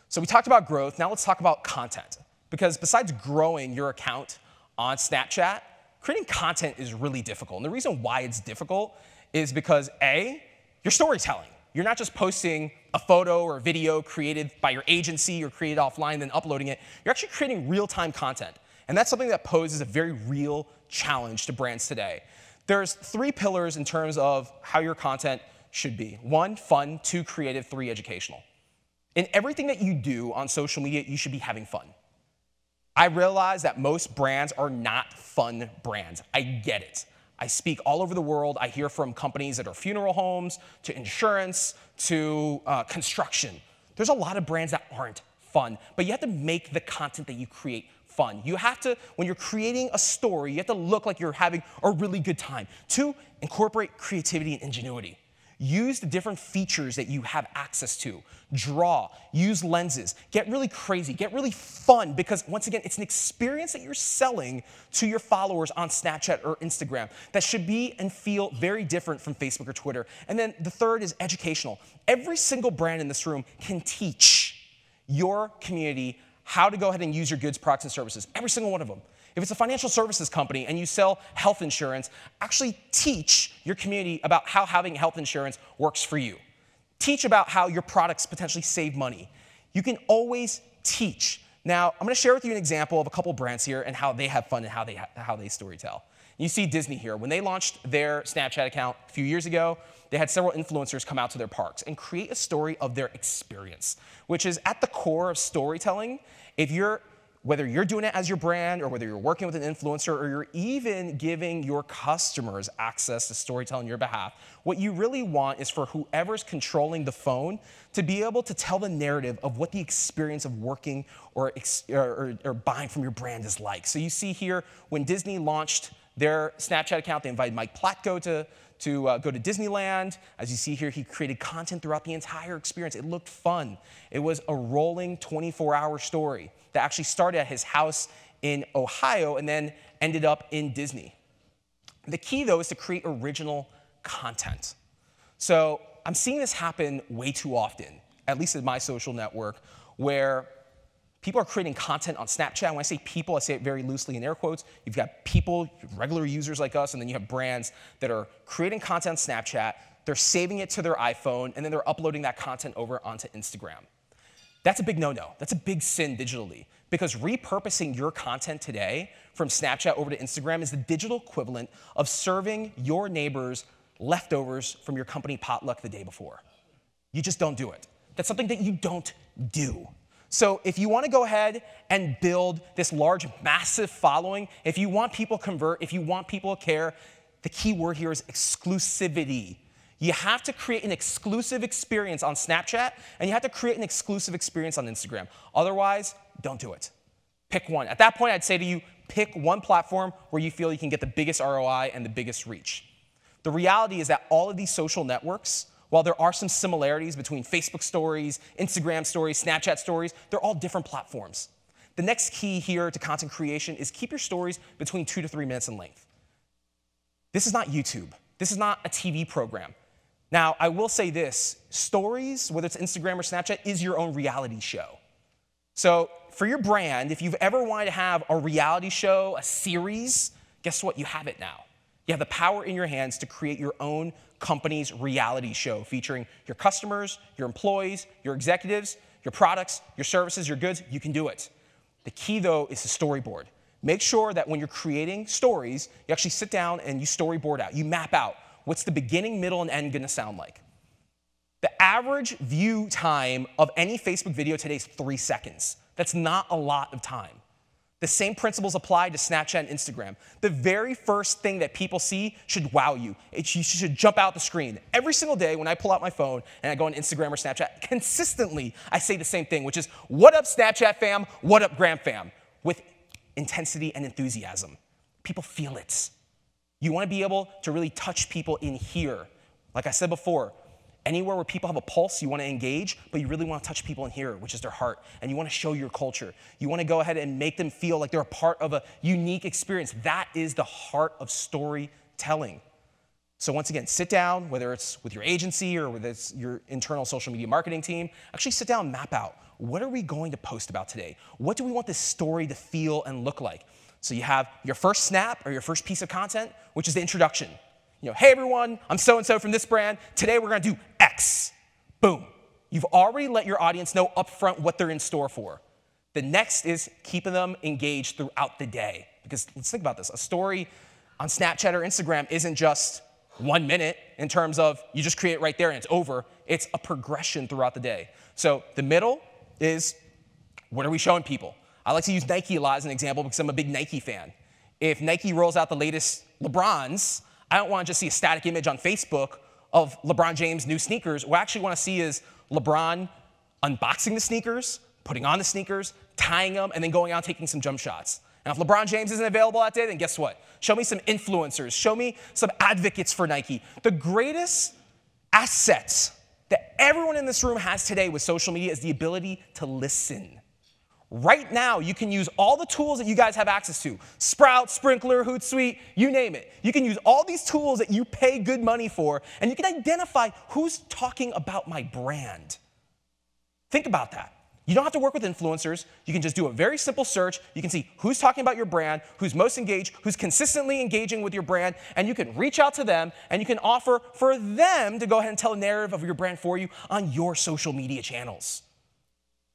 So we talked about growth, now let's talk about content. Because besides growing your account on Snapchat, creating content is really difficult. And the reason why it's difficult is because A, you're storytelling. You're not just posting a photo or a video created by your agency or created offline, then uploading it. You're actually creating real-time content. And that's something that poses a very real challenge to brands today. There's 3 pillars in terms of how your content should be. 1, fun. 2, creative. 3, educational. In everything that you do on social media, you should be having fun. I realize that most brands are not fun brands. I get it. I speak all over the world. I hear from companies that are funeral homes, to insurance, to construction. There's a lot of brands that aren't fun, but you have to make the content that you create fun. You have to, when you're creating a story, you have to look like you're having a really good time. 2, incorporate creativity and ingenuity. Use the different features that you have access to. Draw, use lenses, get really crazy, get really fun, because once again, it's an experience that you're selling to your followers on Snapchat or Instagram that should be and feel very different from Facebook or Twitter. And then the 3rd is educational. Every single brand in this room can teach your community how to go ahead and use your goods, products, and services. Every single one of them. If it's a financial services company and you sell health insurance, actually teach your community about how having health insurance works for you. Teach about how your products potentially save money. You can always teach. Now, I'm going to share with you an example of a couple brands here and how they have fun and how they storytell. You see Disney here. When they launched their Snapchat account a few years ago, they had several influencers come out to their parks and create a story of their experience, which is at the core of storytelling. Whether you're doing it as your brand or whether you're working with an influencer or you're even giving your customers access to storytell on your behalf, what you really want is for whoever's controlling the phone to be able to tell the narrative of what the experience of working or buying from your brand is like. So you see here, when Disney launched their Snapchat account, they invited Mike Platko to go to Disneyland. As you see here, he created content throughout the entire experience. It looked fun. It was a rolling 24-hour story that actually started at his house in Ohio and then ended up in Disney. The key, though, is to create original content. So I'm seeing this happen way too often, at least in my social network, where people are creating content on Snapchat. When I say people, I say it very loosely in air quotes. You've got people, regular users like us, and then you have brands that are creating content on Snapchat. They're saving it to their iPhone, and then they're uploading that content over onto Instagram. That's a big no-no. That's a big sin digitally, because repurposing your content today from Snapchat over to Instagram is the digital equivalent of serving your neighbors leftovers from your company potluck the day before. You just don't do it. That's something that you don't do. So if you want to go ahead and build this large, massive following, if you want people to convert, if you want people to care, the key word here is exclusivity. You have to create an exclusive experience on Snapchat, and you have to create an exclusive experience on Instagram. Otherwise, don't do it. Pick one. At that point, I'd say to you, pick one platform where you feel you can get the biggest ROI and the biggest reach. The reality is that all of these social networks, while there are some similarities between Facebook stories, Instagram stories, Snapchat stories, they're all different platforms. The next key here to content creation is keep your stories between 2 to 3 minutes in length. This is not YouTube. This is not a TV program. Now, I will say this, stories, whether it's Instagram or Snapchat, is your own reality show. So for your brand, if you've ever wanted to have a reality show, a series, guess what? You have it now. You have the power in your hands to create your own company's reality show featuring your customers, your employees, your executives, your products, your services, your goods. You can do it. The key, though, is the storyboard. Make sure that when you're creating stories, you actually sit down and you storyboard out. You map out what's the beginning, middle, and end going to sound like. The average view time of any Facebook video today is 3 seconds. That's not a lot of time. The same principles apply to Snapchat and Instagram. The very first thing that people see should wow you. You should jump out the screen. Every single day when I pull out my phone and I go on Instagram or Snapchat, consistently I say the same thing, which is, what up Snapchat fam, what up Gram fam, with intensity and enthusiasm. People feel it. You want to be able to really touch people in here. Like I said before, anywhere where people have a pulse, you want to engage, but you really want to touch people in here, which is their heart, and you want to show your culture. You want to go ahead and make them feel like they're a part of a unique experience. That is the heart of storytelling. So once again, sit down, whether it's with your agency or whether it's your internal social media marketing team, actually sit down and map out, what are we going to post about today? What do we want this story to feel and look like? So you have your first snap or your first piece of content, which is the introduction. Hey everyone, I'm so-and-so from this brand. Today we're gonna do X. Boom. You've already let your audience know upfront what they're in store for. The next is keeping them engaged throughout the day. Because let's think about this. A story on Snapchat or Instagram isn't just 1 minute in terms of you just create it right there and it's over. It's a progression throughout the day. So the middle is, what are we showing people? I like to use Nike a lot as an example because I'm a big Nike fan. If Nike rolls out the latest LeBrons, I don't want to just see a static image on Facebook of LeBron James' new sneakers. What I actually want to see is LeBron unboxing the sneakers, putting on the sneakers, tying them, and then going out taking some jump shots. And if LeBron James isn't available that day, then guess what? Show me some influencers. Show me some advocates for Nike. The greatest assets that everyone in this room has today with social media is the ability to listen. Right now, you can use all the tools that you guys have access to. Sprout, Sprinkler, Hootsuite, you name it. You can use all these tools that you pay good money for, and you can identify who's talking about my brand. Think about that. You don't have to work with influencers. You can just do a very simple search. You can see who's talking about your brand, who's most engaged, who's consistently engaging with your brand, and you can reach out to them, and you can offer for them to go ahead and tell a narrative of your brand for you on your social media channels.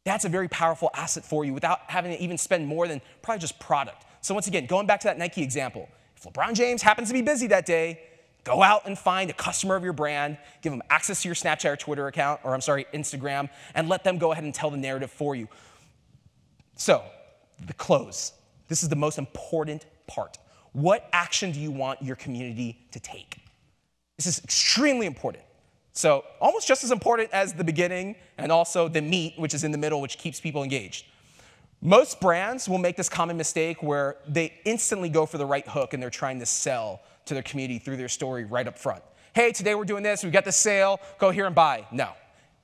That's a very powerful asset for you without having to even spend more than probably just product. So once again, going back to that Nike example, if LeBron James happens to be busy that day, go out and find a customer of your brand, give them access to your Snapchat or Twitter account, or Instagram, and let them go ahead and tell the narrative for you. So, the close. This is the most important part. What action do you want your community to take? This is extremely important. So almost just as important as the beginning and also the meat, which is in the middle, which keeps people engaged. Most brands will make this common mistake where they instantly go for the right hook and they're trying to sell to their community through their story right up front. Hey, today we're doing this, we got this sale, go here and buy. No,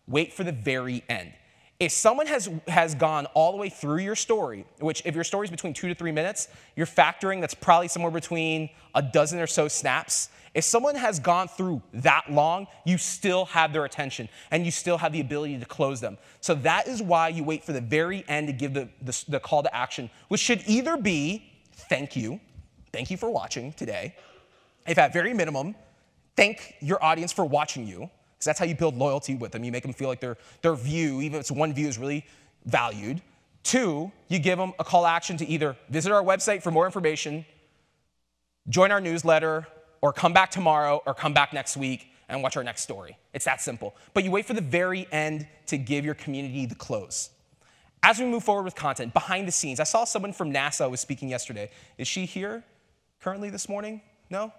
wait for the very end. If someone has gone all the way through your story, which if your story is between 2 to 3 minutes, you're factoring that's probably somewhere between a dozen or so snaps. If someone has gone through that long, you still have their attention and you still have the ability to close them. So that is why you wait for the very end to give the call to action, which should either be thank you for watching today. If at very minimum, thank your audience for watching you, because that's how you build loyalty with them. You make them feel like their view, even if it's one view, is really valued. 2, you give them a call to action to either visit our website for more information, join our newsletter, or come back tomorrow, or come back next week and watch our next story. It's that simple. But you wait for the very end to give your community the close. As we move forward with content, behind the scenes, I saw someone from NASA was speaking yesterday. Is she here currently this morning? No?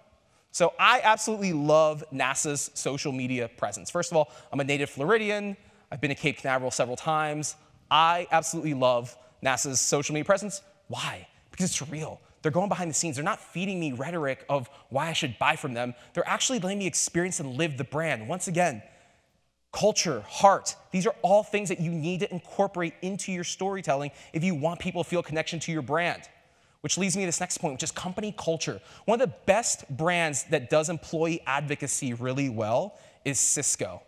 So I absolutely love NASA's social media presence. First of all, I'm a native Floridian. I've been to Cape Canaveral several times. I absolutely love NASA's social media presence. Why? Because it's real. They're going behind the scenes. They're not feeding me rhetoric of why I should buy from them. They're actually letting me experience and live the brand. Once again, culture, heart, these are all things that you need to incorporate into your storytelling if you want people to feel a connection to your brand. Which leads me to this next point, which is company culture. One of the best brands that does employee advocacy really well is Cisco.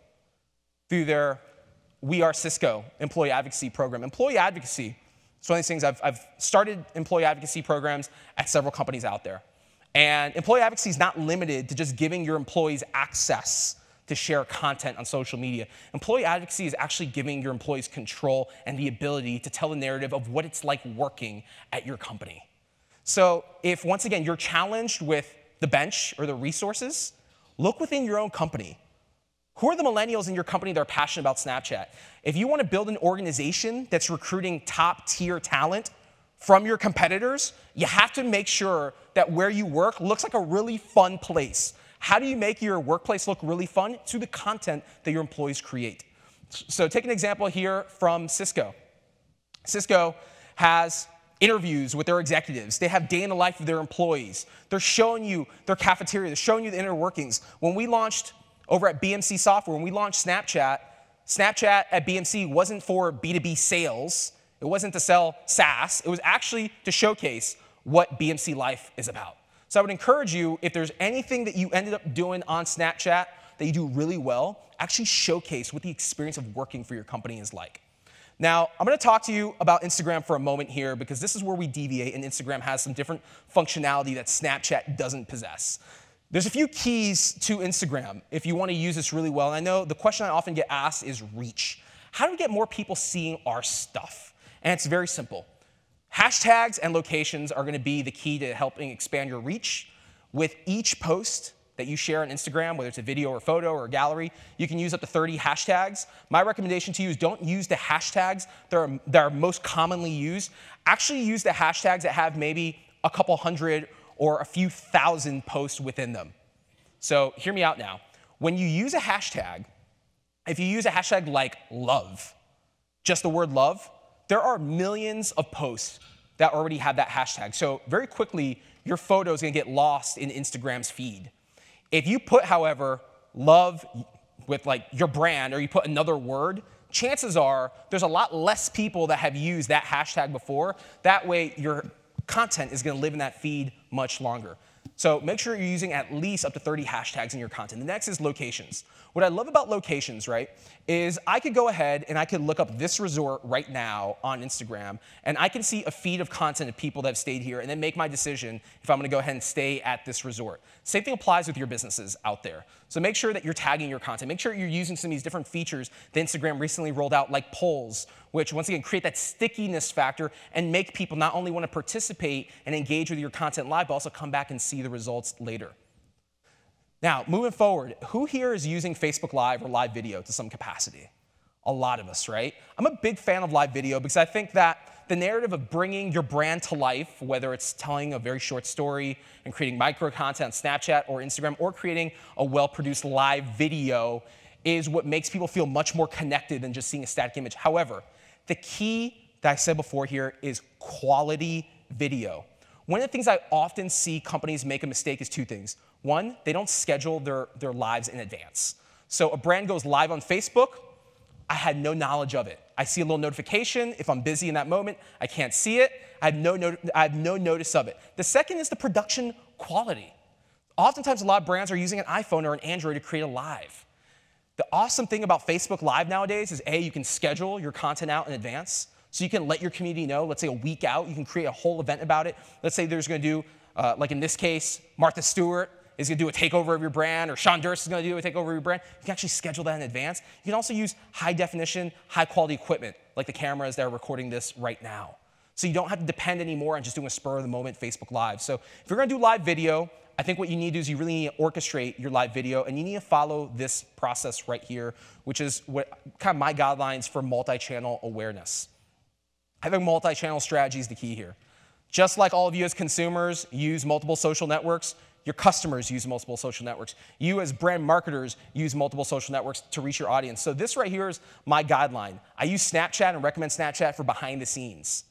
Through their We Are Cisco employee advocacy program. Employee advocacy, it's one of these things, I've started employee advocacy programs at several companies out there. And employee advocacy is not limited to just giving your employees access to share content on social media. Employee advocacy is actually giving your employees control and the ability to tell the narrative of what it's like working at your company. So if, once again, you're challenged with the bench or the resources, look within your own company. Who are the millennials in your company that are passionate about Snapchat? If you want to build an organization that's recruiting top-tier talent from your competitors, you have to make sure that where you work looks like a really fun place. How do you make your workplace look really fun? Through the content that your employees create. So take an example here from Cisco. Cisco has interviews with their executives. They have day in the life of their employees. They're showing you their cafeteria. They're showing you the inner workings. When we launched over at BMC Software, when we launched Snapchat, Snapchat at BMC wasn't for B2B sales. It wasn't to sell SaaS. It was actually to showcase what BMC Life is about. So I would encourage you, if there's anything that you ended up doing on Snapchat that you do really well, actually showcase what the experience of working for your company is like. Now, I'm going to talk to you about Instagram for a moment here because this is where we deviate, and Instagram has some different functionality that Snapchat doesn't possess. There's a few keys to Instagram if you want to use this really well. And I know the question I often get asked is reach. How do we get more people seeing our stuff? And it's very simple. Hashtags and locations are going to be the key to helping expand your reach. With each post that you share on Instagram, whether it's a video or a photo or a gallery, you can use up to 30 hashtags. My recommendation to you is don't use the hashtags that are most commonly used. Actually use the hashtags that have maybe a couple hundred or a few thousand posts within them. So hear me out now. When you use a hashtag, if you use a hashtag like love, just the word love, there are millions of posts that already have that hashtag. So very quickly, your photo is going to get lost in Instagram's feed. If you put, however, love with like your brand, or you put another word, chances are there's a lot less people that have used that hashtag before. That way, your content is going to live in that feed much longer. So make sure you're using at least up to 30 hashtags in your content. The next is locations. What I love about locations, right, is I could go ahead and I could look up this resort right now on Instagram, and I can see a feed of content of people that have stayed here and then make my decision if I'm going to go ahead and stay at this resort. Same thing applies with your businesses out there. So make sure that you're tagging your content. Make sure you're using some of these different features that Instagram recently rolled out, like polls, which once again create that stickiness factor and make people not only want to participate and engage with your content live, but also come back and see the results later. Now, moving forward, who here is using Facebook Live or live video to some capacity? A lot of us, right? I'm a big fan of live video because I think that the narrative of bringing your brand to life, whether it's telling a very short story and creating micro content on Snapchat or Instagram, or creating a well-produced live video, is what makes people feel much more connected than just seeing a static image. However, the key that I said before here is quality video. One of the things I often see companies make a mistake is two things. One, they don't schedule their lives in advance. So a brand goes live on Facebook, I had no knowledge of it. I see a little notification. If I'm busy in that moment, I can't see it. I have no notice of it. The second is the production quality. Oftentimes, a lot of brands are using an iPhone or an Android to create a live. The awesome thing about Facebook Live nowadays is, A, you can schedule your content out in advance. So you can let your community know, let's say a week out, you can create a whole event about it. Let's say there's going to do, like in this case, Martha Stewart is going to do a takeover of your brand, or Sean Durst is going to do a takeover of your brand. You can actually schedule that in advance. You can also use high definition, high quality equipment, like the cameras that are recording this right now. So you don't have to depend anymore on just doing a spur of the moment Facebook Live. So if you're going to do live video, I think what you need to do is you really need to orchestrate your live video, and you need to follow this process right here, which is what kind of my guidelines for multi-channel awareness. Having multi-channel strategy is the key here. Just like all of you as consumers use multiple social networks, your customers use multiple social networks. You as brand marketers use multiple social networks to reach your audience. So this right here is my guideline. I use Snapchat and recommend Snapchat for behind the scenes.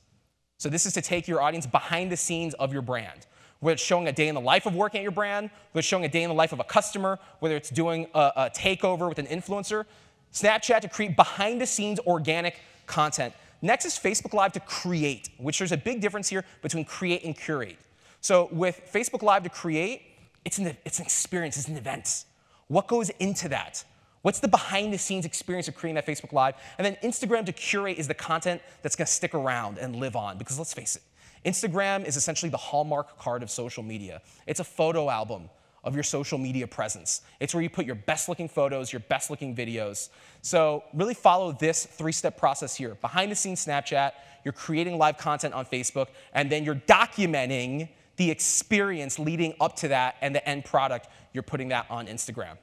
So this is to take your audience behind the scenes of your brand, whether it's showing a day in the life of working at your brand, whether it's showing a day in the life of a customer, whether it's doing a takeover with an influencer. Snapchat to create behind the scenes organic content. Next is Facebook Live to create, which there's a big difference here between create and curate. So with Facebook Live to create, it's an experience, it's an event. What goes into that? What's the behind-the-scenes experience of creating that Facebook Live? And then Instagram to curate is the content that's going to stick around and live on. Because let's face it, Instagram is essentially the hallmark card of social media. It's a photo album of your social media presence. It's where you put your best looking photos, your best looking videos. So really follow this 3-step process here. Behind the scenes Snapchat, you're creating live content on Facebook, and then you're documenting the experience leading up to that and the end product, you're putting that on Instagram.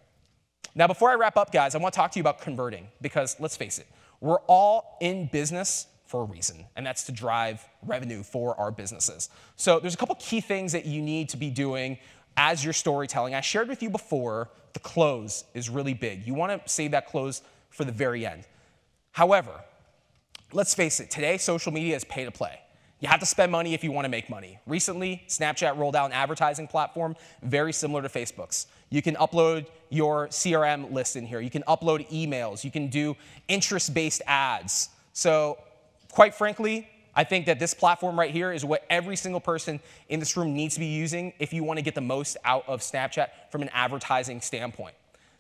Now, before I wrap up, guys, I want to talk to you about converting, because let's face it, we're all in business for a reason, and that's to drive revenue for our businesses. So there's a couple key things that you need to be doing as you're storytelling. I shared with you before, the close is really big. You want to save that close for the very end. However, let's face it, today social media is pay to play. You have to spend money if you want to make money. Recently, Snapchat rolled out an advertising platform very similar to Facebook's. You can upload your CRM list in here. You can upload emails. You can do interest-based ads. So quite frankly, I think that this platform right here is what every single person in this room needs to be using if you want to get the most out of Snapchat from an advertising standpoint.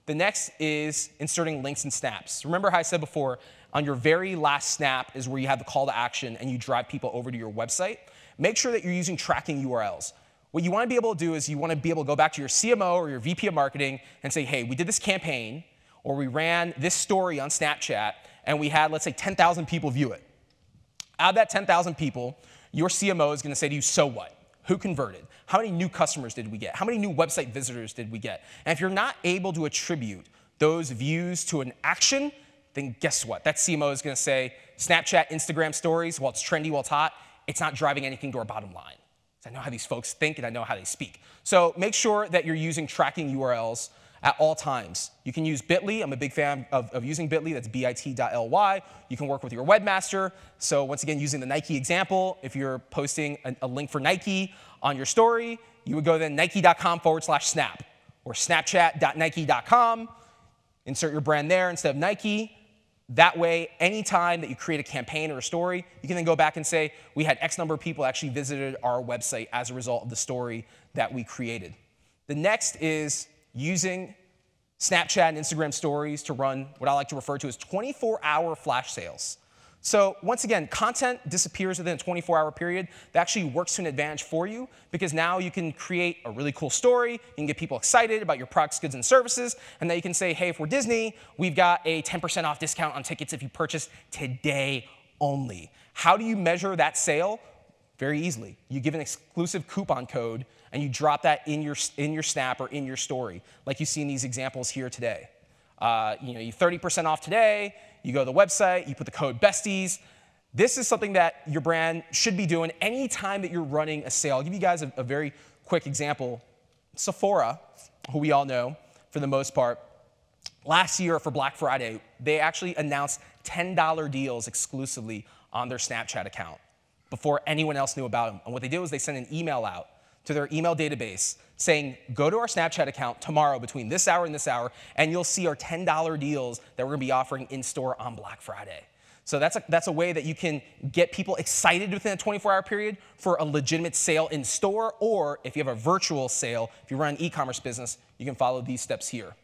The next is inserting links and snaps. Remember how I said before, on your very last snap is where you have the call to action and you drive people over to your website. Make sure that you're using tracking URLs. What you want to be able to do is you want to be able to go back to your CMO or your VP of marketing and say, hey, we did this campaign, or we ran this story on Snapchat, and we had, let's say, 10,000 people view it. Out of that 10,000 people, your CMO is going to say to you, so what? Who converted? How many new customers did we get? How many new website visitors did we get? And if you're not able to attribute those views to an action, then guess what? That CMO is going to say, Snapchat, Instagram stories, while it's trendy, while it's hot, it's not driving anything to our bottom line. I know how these folks think, and I know how they speak. So make sure that you're using tracking URLs at all times. You can use Bitly. I'm a big fan of using Bitly. That's bit.ly. You can work with your webmaster. So once again, using the Nike example, if you're posting a link for Nike on your story, you would go then nike.com/snap or snapchat.nike.com. Insert your brand there instead of Nike. That way, anytime that you create a campaign or a story, you can then go back and say, we had X number of people actually visited our website as a result of the story that we created. The next is using Snapchat and Instagram stories to run what I like to refer to as 24-hour flash sales. So once again, content disappears within a 24-hour period. That actually works to an advantage for you, because now you can create a really cool story. You can get people excited about your products, goods, and services. And then you can say, hey, if we're Disney, we've got a 10% off discount on tickets if you purchase today only. How do you measure that sale? Very easily. You give an exclusive coupon code, and you drop that in your snap or in your story, like you see in these examples here today. You 30% off today. You go to the website, you put the code BESTIES. This is something that your brand should be doing anytime that you're running a sale. I'll give you guys a very quick example. Sephora, who we all know for the most part, last year for Black Friday, they actually announced $10 deals exclusively on their Snapchat account before anyone else knew about them. And what they did was they sent an email out to their email database saying, go to our Snapchat account tomorrow between this hour and this hour, and you'll see our $10 deals that we're going to be offering in store on Black Friday. So that's a way that you can get people excited within a 24-hour period for a legitimate sale in store, or if you have a virtual sale, if you run an e-commerce business, you can follow these steps here.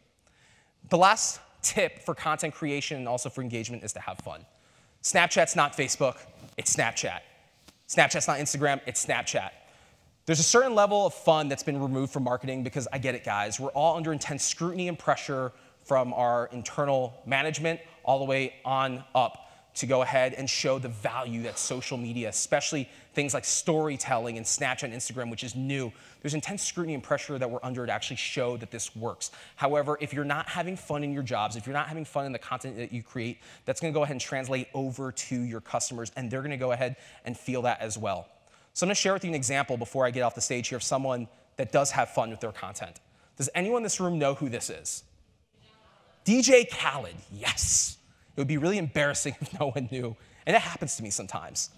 The last tip for content creation and also for engagement is to have fun. Snapchat's not Facebook, it's Snapchat. Snapchat's not Instagram, it's Snapchat. There's a certain level of fun that's been removed from marketing, because I get it, guys. We're all under intense scrutiny and pressure from our internal management all the way on up to go ahead and show the value that social media, especially things like storytelling and Snapchat and Instagram, which is new. There's intense scrutiny and pressure that we're under to actually show that this works. However, if you're not having fun in your jobs, if you're not having fun in the content that you create, that's going to go ahead and translate over to your customers, and they're going to go ahead and feel that as well. So I'm going to share with you an example before I get off the stage here of someone that does have fun with their content. Does anyone in this room know who this is? DJ Khaled, yes. It would be really embarrassing if no one knew, and it happens to me sometimes.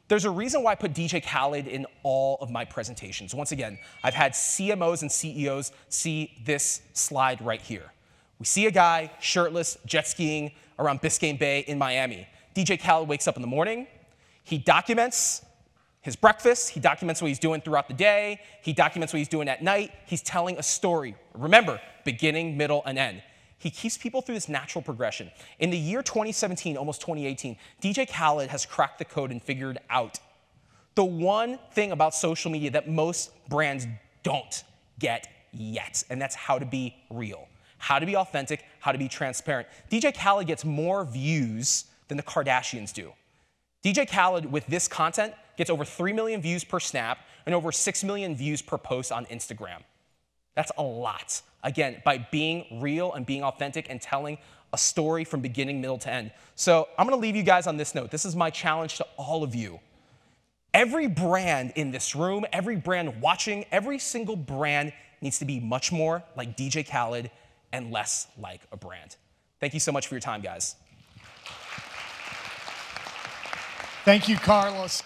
There's a reason why I put DJ Khaled in all of my presentations. Once again, I've had CMOs and CEOs see this slide right here. We see a guy shirtless, jet skiing around Biscayne Bay in Miami. DJ Khaled wakes up in the morning, he documents his breakfast, he documents what he's doing throughout the day, he documents what he's doing at night, he's telling a story. Remember, beginning, middle, and end. He keeps people through this natural progression. In the year 2017, almost 2018, DJ Khaled has cracked the code and figured out the one thing about social media that most brands don't get yet, and that's how to be real, how to be authentic, how to be transparent. DJ Khaled gets more views than the Kardashians do. DJ Khaled, with this content, gets over 3 million views per snap and over 6 million views per post on Instagram. That's a lot. Again, by being real and being authentic and telling a story from beginning, middle to end. So I'm going to leave you guys on this note. This is my challenge to all of you. Every brand in this room, every brand watching, every single brand needs to be much more like DJ Khaled and less like a brand. Thank you so much for your time, guys. Thank you, Carlos.